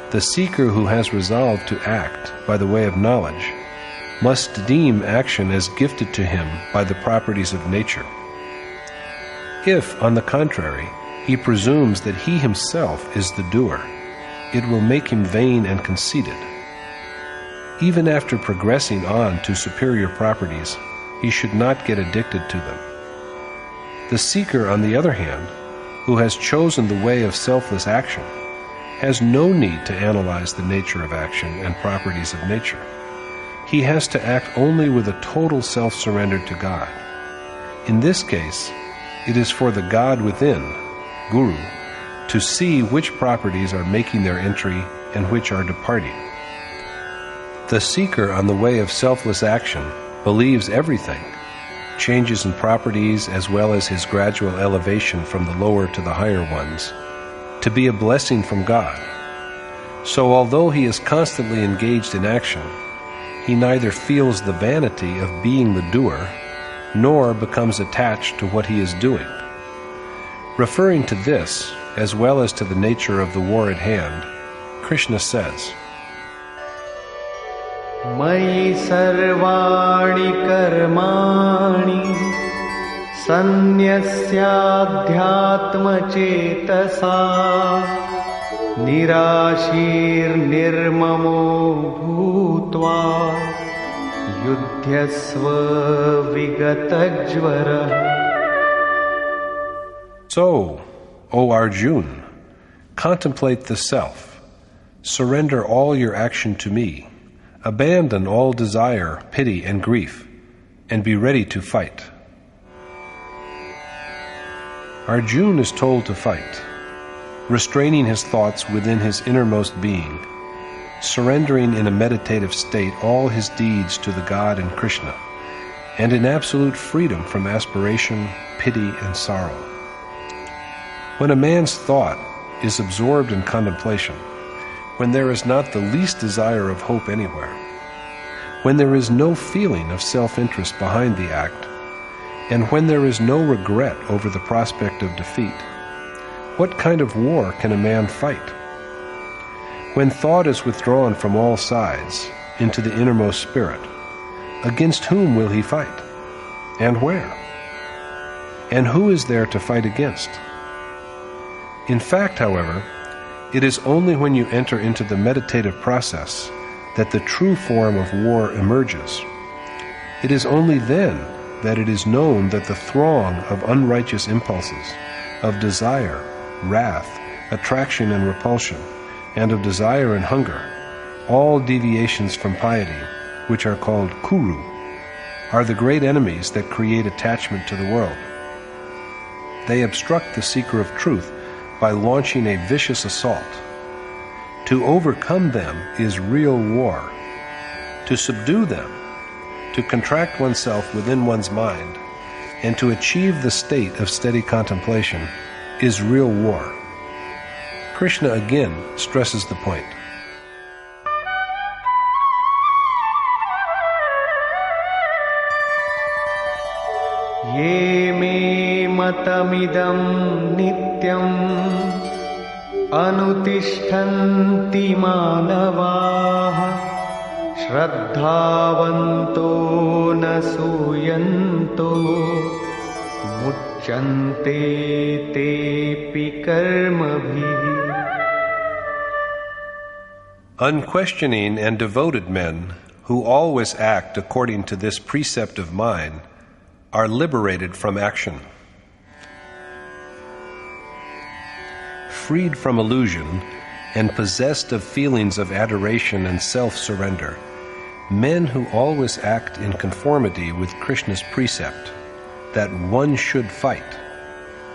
the seeker who has resolved to act by the way of knowledge must deem action as gifted to him by the properties of nature. If, on the contrary, he presumes that he himself is the doer, it will make him vain and conceited. Even after progressing on to superior properties, he should not get addicted to them. The seeker, on the other hand, who has chosen the way of selfless action, has no need to analyze the nature of action and properties of nature. He has to act only with a total self-surrender to God. In this case, it is for the God within, Guru, to see which properties are making their entry and which are departing. The seeker on the way of selfless action believes everything, changes in properties as well as his gradual elevation from the lower to the higher ones, to be a blessing from God. So although he is constantly engaged in action, he neither feels the vanity of being the doer, nor becomes attached to what he is doing. Referring to this, as well as to the nature of the war at hand, Krishna says, Mai sarvani karmani sanyasya-adhyatma cetasa nirashir nirmamo bhutva yudhyasva vigatajvara. So, O Arjuna, contemplate the self, surrender all your action to me, abandon all desire, pity, and grief, and be ready to fight. Arjuna is told to fight, restraining his thoughts within his innermost being, surrendering in a meditative state all his deeds to the God and Krishna, and in absolute freedom from aspiration, pity, and sorrow. When a man's thought is absorbed in contemplation, when there is not the least desire of hope anywhere, when there is no feeling of self-interest behind the act, and when there is no regret over the prospect of defeat, what kind of war can a man fight? When thought is withdrawn from all sides into the innermost spirit, against whom will he fight? And where? And who is there to fight against? In fact, however, it is only when you enter into the meditative process that the true form of war emerges. It is only then that it is known that the throng of unrighteous impulses, of desire, wrath, attraction and repulsion, and of desire and hunger, all deviations from piety, which are called kuru, are the great enemies that create attachment to the world. They obstruct the seeker of truth by launching a vicious assault. To overcome them is real war. To subdue them, to contract oneself within one's mind, and to achieve the state of steady contemplation is real war. Krishna again stresses the point. Ye me matamidam nityam anutishtanti manavaha shraddhavanto nasuyanto muchyante tepi karmabhi. Unquestioning and devoted men who always act according to this precept of mine are liberated from action. Freed from illusion and possessed of feelings of adoration and self-surrender, men who always act in conformity with Krishna's precept that one should fight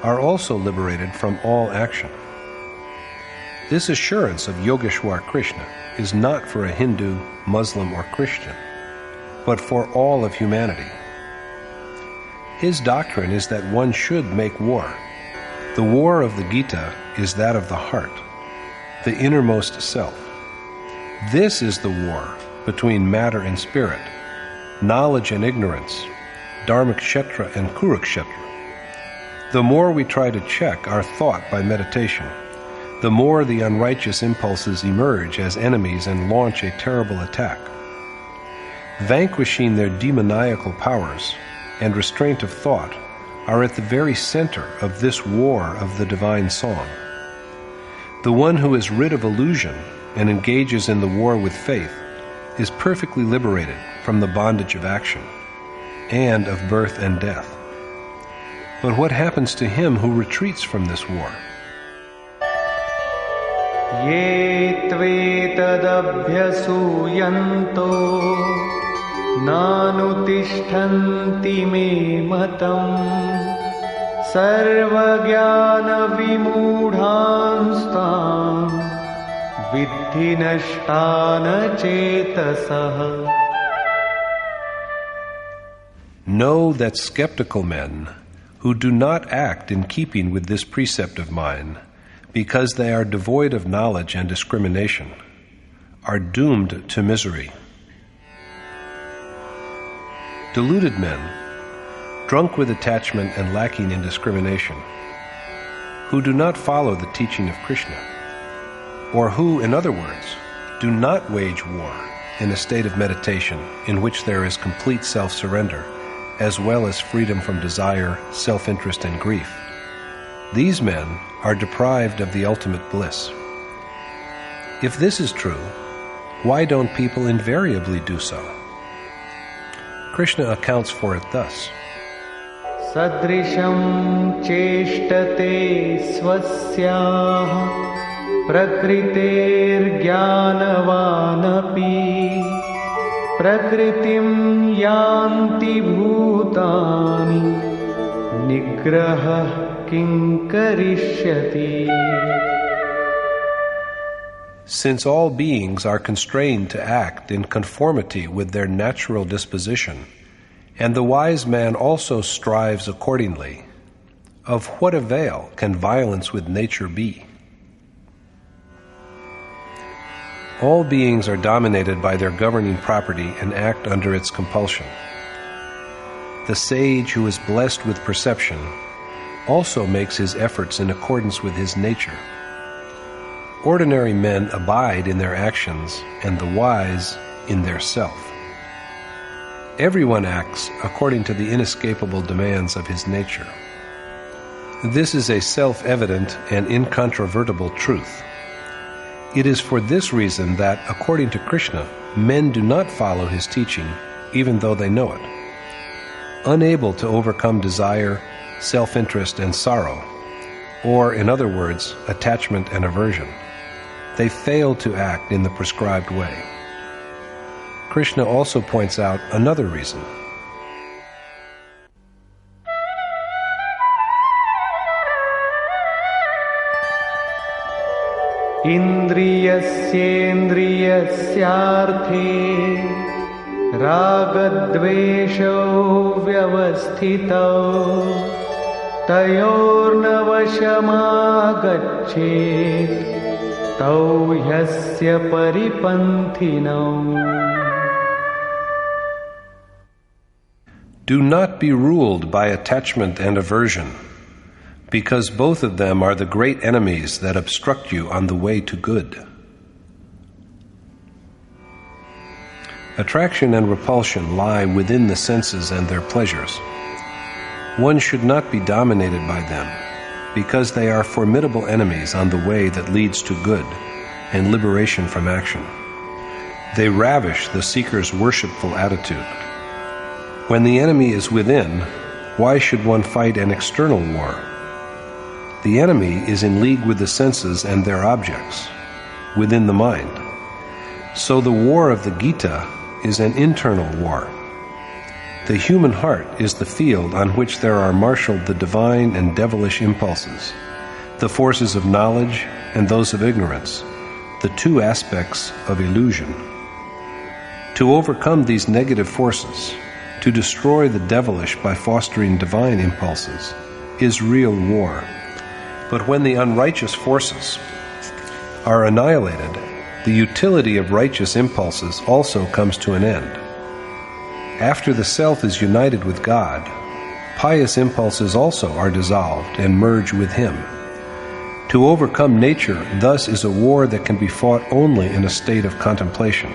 are also liberated from all action. This assurance of Yogeshwar Krishna is not for a Hindu, Muslim, or Christian, but for all of humanity. His doctrine is that one should make war. The war of the Gita is that of the heart, the innermost self. This is the war between matter and spirit, knowledge and ignorance, Dharmakshetra and Kurukshetra. The more we try to check our thought by meditation, the more the unrighteous impulses emerge as enemies and launch a terrible attack. Vanquishing their demoniacal powers and restraint of thought are at the very center of this war of the divine song. The one who is rid of illusion and engages in the war with faith is perfectly liberated from the bondage of action and of birth and death. But what happens to him who retreats from this war? Ye tvetadabhyasuyanto nanutishtanti me matam sarvagyana vimudhanstam viddhi nashtana chetasah. Know that skeptical men who do not act in keeping with this precept of mine, because they are devoid of knowledge and discrimination, are doomed to misery. Deluded men, drunk with attachment and lacking in discrimination, who do not follow the teaching of Krishna, or who, in other words, do not wage war in a state of meditation in which there is complete self-surrender, as well as freedom from desire, self-interest, and grief. These men are deprived of the ultimate bliss. If this is true, why don't people invariably do so? Krishna accounts for it thus. Sadrisham cheshtate swasyah prakriter jnanavanapi prakritim yanti bhutani nigraha kinkarishyati. Since all beings are constrained to act in conformity with their natural disposition, and the wise man also strives accordingly, of what avail can violence with nature be? All beings are dominated by their governing property and act under its compulsion. The sage who is blessed with perception also makes his efforts in accordance with his nature. Ordinary men abide in their actions, and the wise in their self. Everyone acts according to the inescapable demands of his nature. This is a self-evident and incontrovertible truth. It is for this reason that, according to Krishna, men do not follow his teaching, even though they know it. Unable to overcome desire, self-interest, and sorrow, or, in other words, attachment and aversion, they fail to act in the prescribed way. Krishna also points out another reason. Indriyasyendrasarthe ragadvesho vyavasthitau tayornavashamagachet tau yasya paripanthinau. Do not be ruled by attachment and aversion, because both of them are the great enemies that obstruct you on the way to good. Attraction and repulsion lie within the senses and their pleasures. One should not be dominated by them, because they are formidable enemies on the way that leads to good and liberation from action. They ravish the seeker's worshipful attitude. When the enemy is within, why should one fight an external war? The enemy is in league with the senses and their objects, within the mind. So the war of the Gita is an internal war. The human heart is the field on which there are marshaled the divine and devilish impulses, the forces of knowledge and those of ignorance, the two aspects of illusion. To overcome these negative forces, to destroy the devilish by fostering divine impulses, is real war. But when the unrighteous forces are annihilated, the utility of righteous impulses also comes to an end. After the self is united with God, pious impulses also are dissolved and merge with Him. To overcome nature thus is a war that can be fought only in a state of contemplation.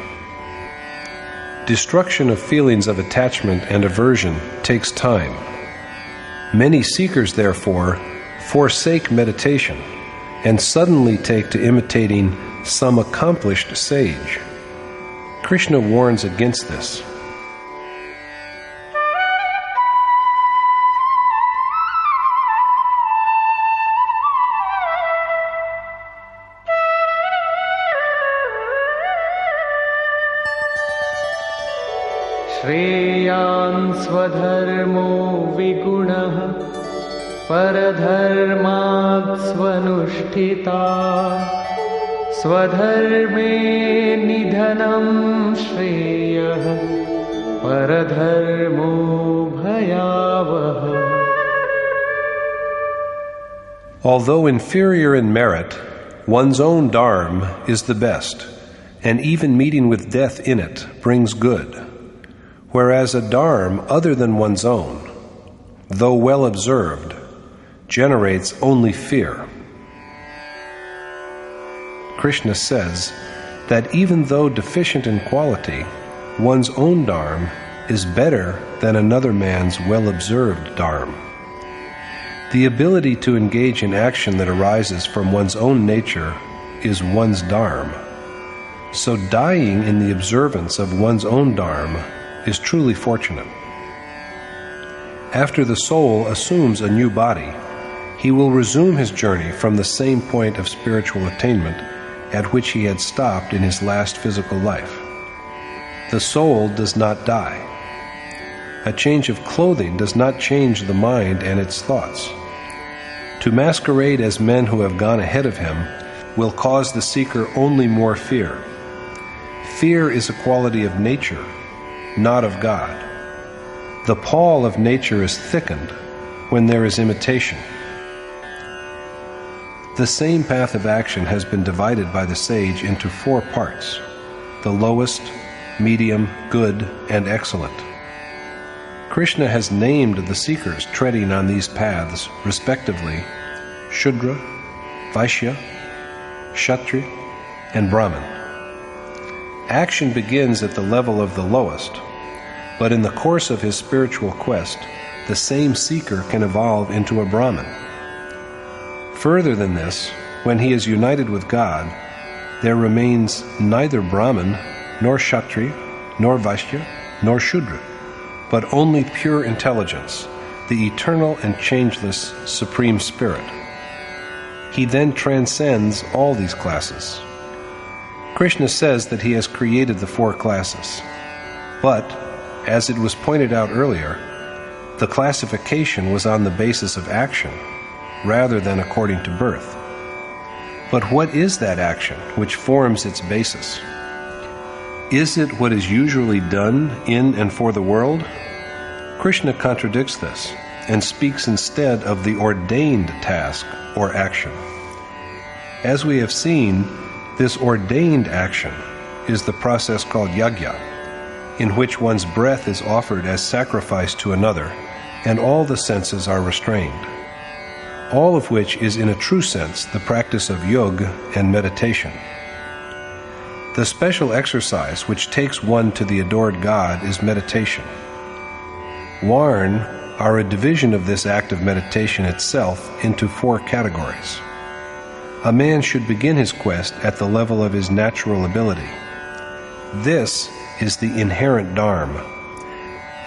Destruction of feelings of attachment and aversion takes time. Many seekers, therefore, forsake meditation and suddenly take to imitating some accomplished sage. Krishna warns against this. Shreyan swadharmo vigunaha paradharmat svanushtita swadharme nidhanam shreyah paradharmo bhayavaha. Although inferior in merit, one's own dharma is the best, and even meeting with death in it brings good, whereas a dharma other than one's own, though well observed, generates only fear. Krishna says that even though deficient in quality, one's own dharma is better than another man's well-observed dharma. The ability to engage in action that arises from one's own nature is one's dharma. So dying in the observance of one's own dharma is truly fortunate. After the soul assumes a new body, he will resume his journey from the same point of spiritual attainment at which he had stopped in his last physical life. The soul does not die. A change of clothing does not change the mind and its thoughts. To masquerade as men who have gone ahead of him will cause the seeker only more fear. Fear is a quality of nature, not of God. The pall of nature is thickened when there is imitation. The same path of action has been divided by the sage into 4 parts: the lowest, medium, good, and excellent. Krishna has named the seekers treading on these paths respectively Shudra, Vaishya, Kshatriya, and Brahmin. Action begins at the level of the lowest, but in the course of his spiritual quest, the same seeker can evolve into a Brahmin, Further than this, when he is united with God, there remains neither Brahman, nor Kshatriya, nor Vaishya, nor Shudra, but only pure intelligence, the eternal and changeless Supreme Spirit. He then transcends all these classes. Krishna says that he has created the 4 classes, but, as it was pointed out earlier, the classification was on the basis of action, rather than according to birth. But what is that action which forms its basis? Is it what is usually done in and for the world? Krishna contradicts this and speaks instead of the ordained task or action. As we have seen, this ordained action is the process called yajna, in which one's breath is offered as sacrifice to another, and all the senses are restrained, all of which is in a true sense the practice of yoga and meditation. The special exercise which takes one to the adored God is meditation. Warn are a division of this act of meditation itself into 4 categories. A man should begin his quest at the level of his natural ability. This is the inherent dharma.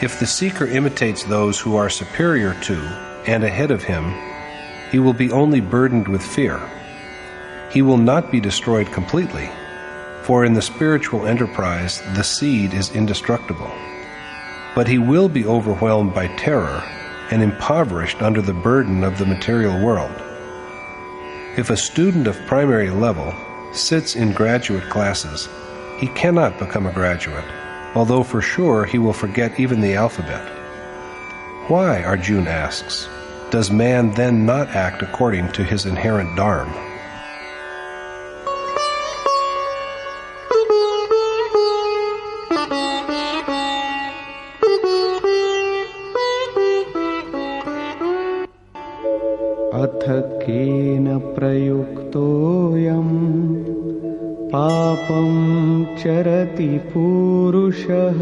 If the seeker imitates those who are superior to and ahead of him, he will be only burdened with fear. He will not be destroyed completely, for in the spiritual enterprise the seed is indestructible. But he will be overwhelmed by terror and impoverished under the burden of the material world. If a student of primary level sits in graduate classes, he cannot become a graduate, although for sure he will forget even the alphabet. Why, Arjuna asks, does man then not act according to his inherent dharma? अथ केन प्रयुक्तोऽयं पापं चरति पूरुषः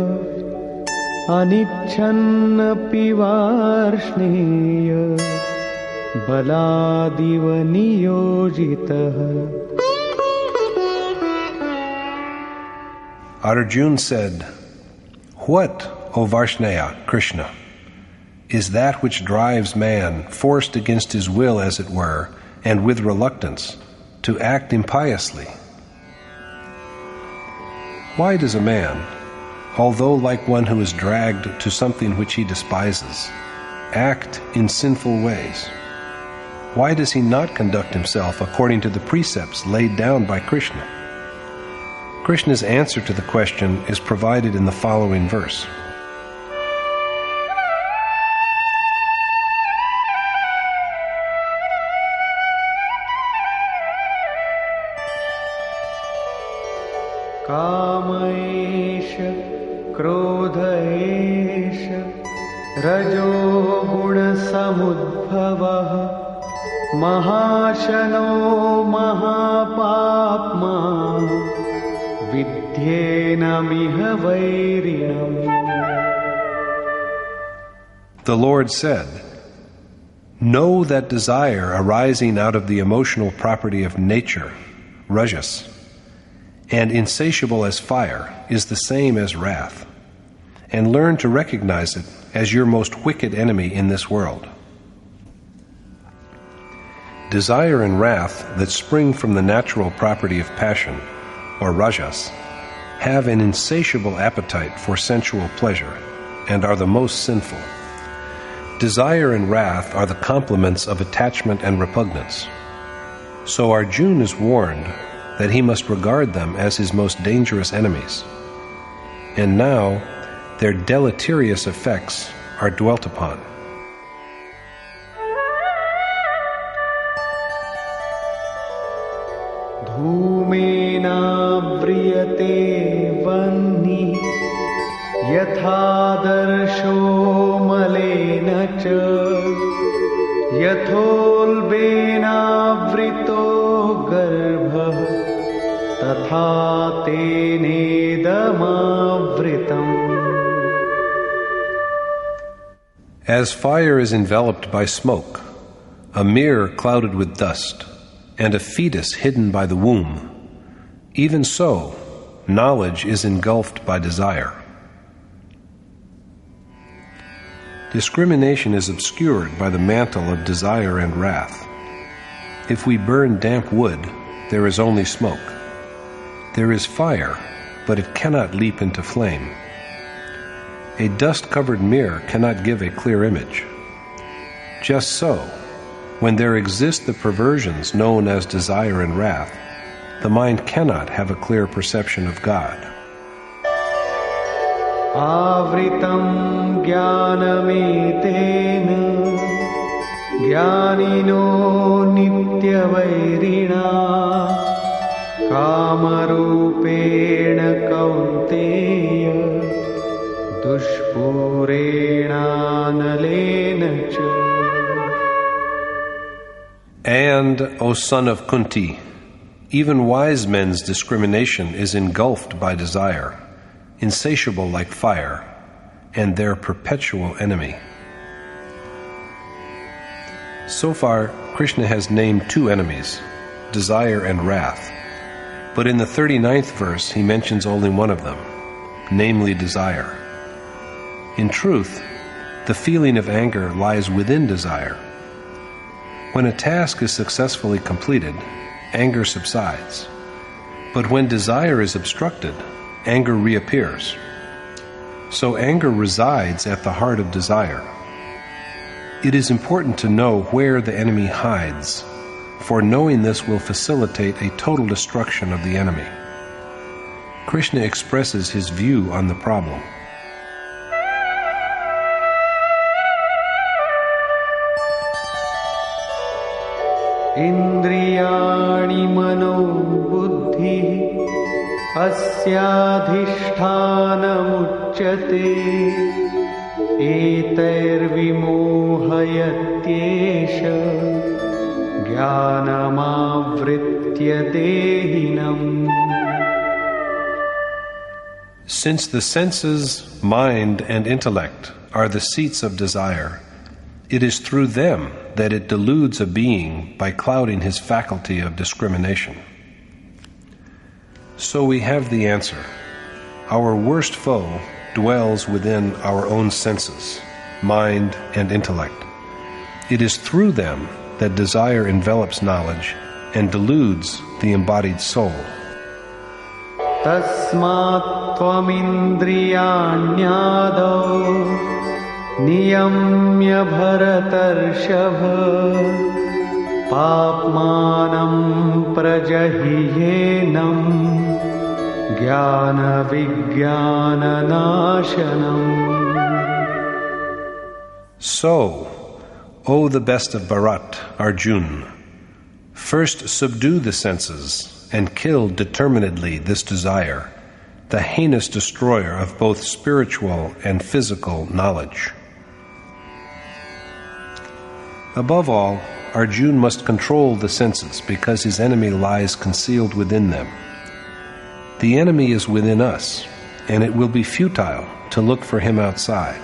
अनिच्छन्नपि Varshney बलादिव नियोजितः. Arjuna said, "What, O Varshneya, Krishna, is that which drives man, forced against his will as it were, and with reluctance, to act impiously? Why does a man, although like one who is dragged to something which he despises, act in sinful ways? Why does he not conduct himself according to the precepts laid down by Krishna?" Krishna's answer to the question is provided in the following verse. कामैष क्रोधैष रजोगुणसमुद्भवः महाशनो महापाप्मा विद्येनमिह वैरिणम्. The Lord said, "Know that desire arising out of the emotional property of nature, rajas, and insatiable as fire, is the same as wrath, and learn to recognize it as your most wicked enemy in this world." Desire and wrath that spring from the natural property of passion, or rajas, have an insatiable appetite for sensual pleasure, and are the most sinful. Desire and wrath are the complements of attachment and repugnance. So Arjuna is warned that he must regard them as his most dangerous enemies. And now, their deleterious effects are dwelt upon. धूमेनाव्रियते वह्निः यथादर्शो मलेन च यथोल्बेनावृतो गर्भः तथा तेनेदमावृतम्. As fire is enveloped by smoke, a mirror clouded with dust, and a fetus hidden by the womb, even so, knowledge is engulfed by desire. Discrimination is obscured by the mantle of desire and wrath. If we burn damp wood, there is only smoke. There is fire, but it cannot leap into flame. A dust-covered mirror cannot give a clear image. Just so, when there exist the perversions known as desire and wrath, the mind cannot have a clear perception of God. Avritam jnanametena jnanino nityavairina kamarupena kaunteya dushpurena nalena cha. And, O son of Kunti, even wise men's discrimination is engulfed by desire, insatiable like fire, and their perpetual enemy. So far, Krishna has named two enemies, desire and wrath, but in the 39th verse he mentions only one of them, namely desire. In truth, the feeling of anger lies within desire. When a task is successfully completed, anger subsides. But when desire is obstructed, anger reappears. So anger resides at the heart of desire. It is important to know where the enemy hides, for knowing this will facilitate a total destruction of the enemy. Krishna expresses his view on the problem. Indriyani mano buddhi asyadhisthanamuchyate etairvimohayatyesha jnanamavritya dehinam. Since the senses, mind, and intellect are the seats of desire, it is through them that it deludes a being by clouding his faculty of discrimination. So we have the answer. Our worst foe dwells within our own senses, mind, and intellect. It is through them that desire envelops knowledge and deludes the embodied soul. Tasmat tvam indriyanyadav niyamya bharatarshava papmanam prajahiyenam jnana vijnana nashanam. So, O the best of Bharat, Arjun, first subdue the senses and kill determinedly this desire, the heinous destroyer of both spiritual and physical knowledge. Above all, Arjun must control the senses because his enemy lies concealed within them. The enemy is within us, and it will be futile to look for him outside.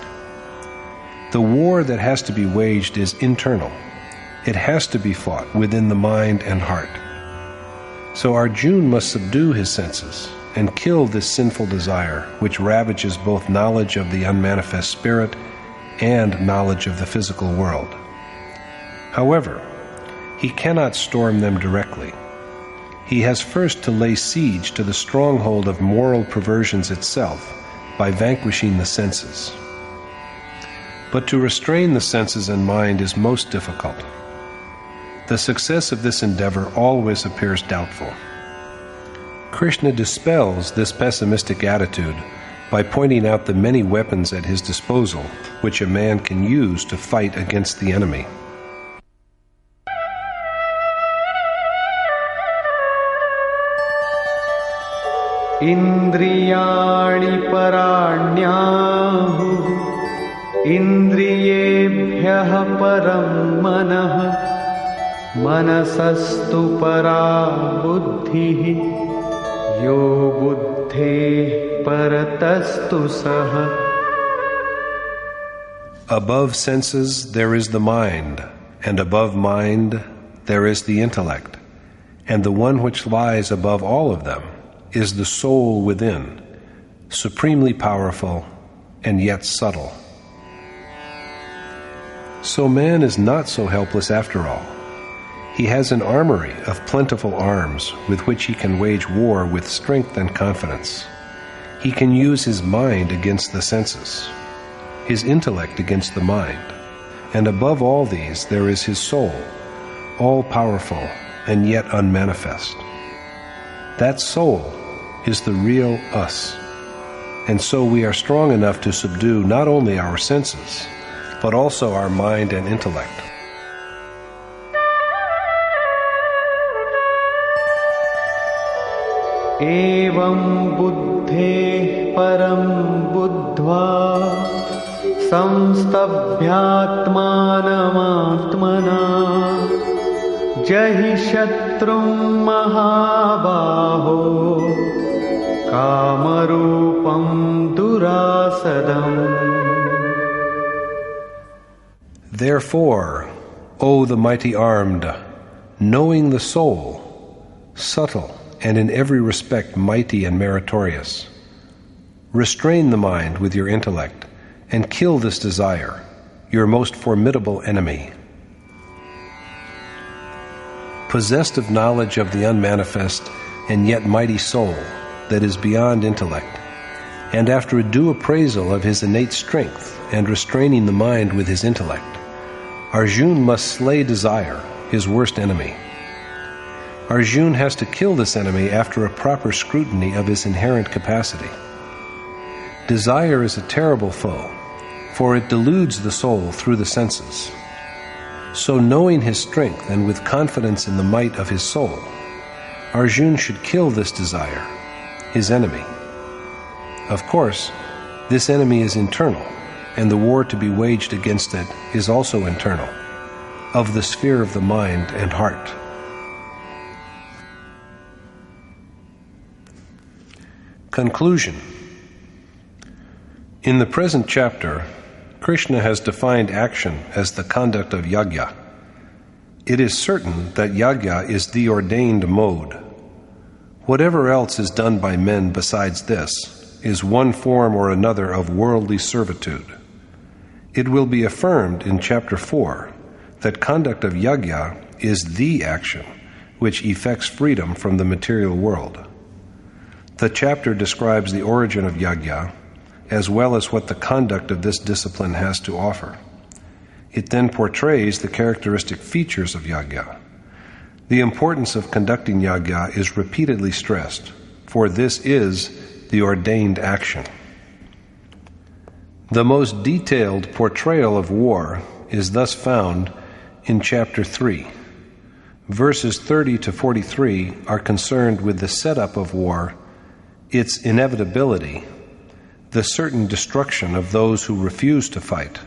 The war that has to be waged is internal. It has to be fought within the mind and heart. So Arjun must subdue his senses and kill this sinful desire which ravages both knowledge of the unmanifest spirit and knowledge of the physical world. However, he cannot storm them directly. He has first to lay siege to the stronghold of moral perversions itself by vanquishing the senses. But to restrain the senses and mind is most difficult. The success of this endeavor always appears doubtful. Krishna dispels this pessimistic attitude by pointing out the many weapons at his disposal which a man can use to fight against the enemy. Indriyani paranyahu indriyebhyah param manah manasastu para buddhi yo buddhe paratastu saha. Above senses there is the mind, and above mind there is the intellect, and the one which lies above all of them is the soul within, supremely powerful and yet subtle. So man is not so helpless after all. He has an armory of plentiful arms with which he can wage war with strength and confidence. He can use his mind against the senses, his intellect against the mind, and above all these there is his soul, all-powerful and yet unmanifest. That soul is the real us, and so we are strong enough to subdue not only our senses, but also our mind and intellect. Evam buddhe param buddhva samstabhyatmanamaatmana jahi shatrum mahabaho kamarupam durasadam. Therefore, O the mighty armed, knowing the soul, subtle and in every respect mighty and meritorious, restrain the mind with your intellect and kill this desire, your most formidable enemy. Possessed of knowledge of the unmanifest and yet mighty soul that is beyond intellect, and after a due appraisal of his innate strength and restraining the mind with his intellect, Arjuna must slay desire, his worst enemy. Arjuna has to kill this enemy after a proper scrutiny of his inherent capacity. Desire is a terrible foe, for it deludes the soul through the senses. So knowing his strength and with confidence in the might of his soul, Arjuna should kill this desire, his enemy. Of course, this enemy is internal, and the war to be waged against it is also internal, of the sphere of the mind and heart. Conclusion. In the present chapter, Krishna has defined action as the conduct of yajna. It is certain that yajna is the ordained mode. Whatever else is done by men besides this is one form or another of worldly servitude. It will be affirmed in chapter 4 that conduct of yajna is the action which effects freedom from the material world. The chapter describes the origin of yajna, as well as what the conduct of this discipline has to offer. It then portrays the characteristic features of yajna. The importance of conducting yajna is repeatedly stressed, for this is the ordained action. The most detailed portrayal of war is thus found in chapter 3. Verses 30 to 43 are concerned with the setup of war, its inevitability, the certain destruction of those who refuse to fight,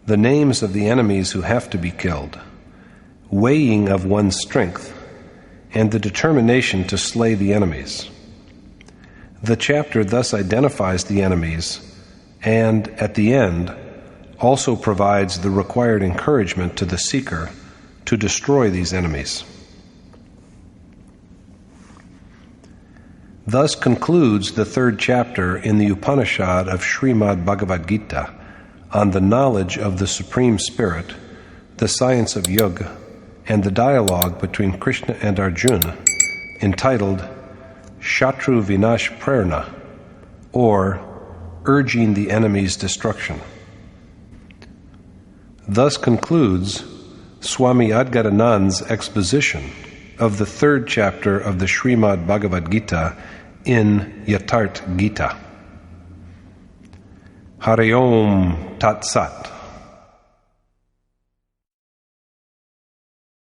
the names of the enemies who have to be killed, weighing of one's strength, and the determination to slay the enemies. The chapter thus identifies the enemies and, at the end, also provides the required encouragement to the seeker to destroy these enemies. Thus concludes the third chapter in the Upanishad of Shrimad Bhagavad Gita on the knowledge of the Supreme Spirit, the science of yoga, and the dialogue between Krishna and Arjuna, entitled Shatru Vinash Prerna, or Urging the Enemy's Destruction. Thus concludes Swami Adgadanand's exposition of the third chapter of the Shrimad Bhagavad Gita in Yatharth Gita. Hari Om Tat Sat.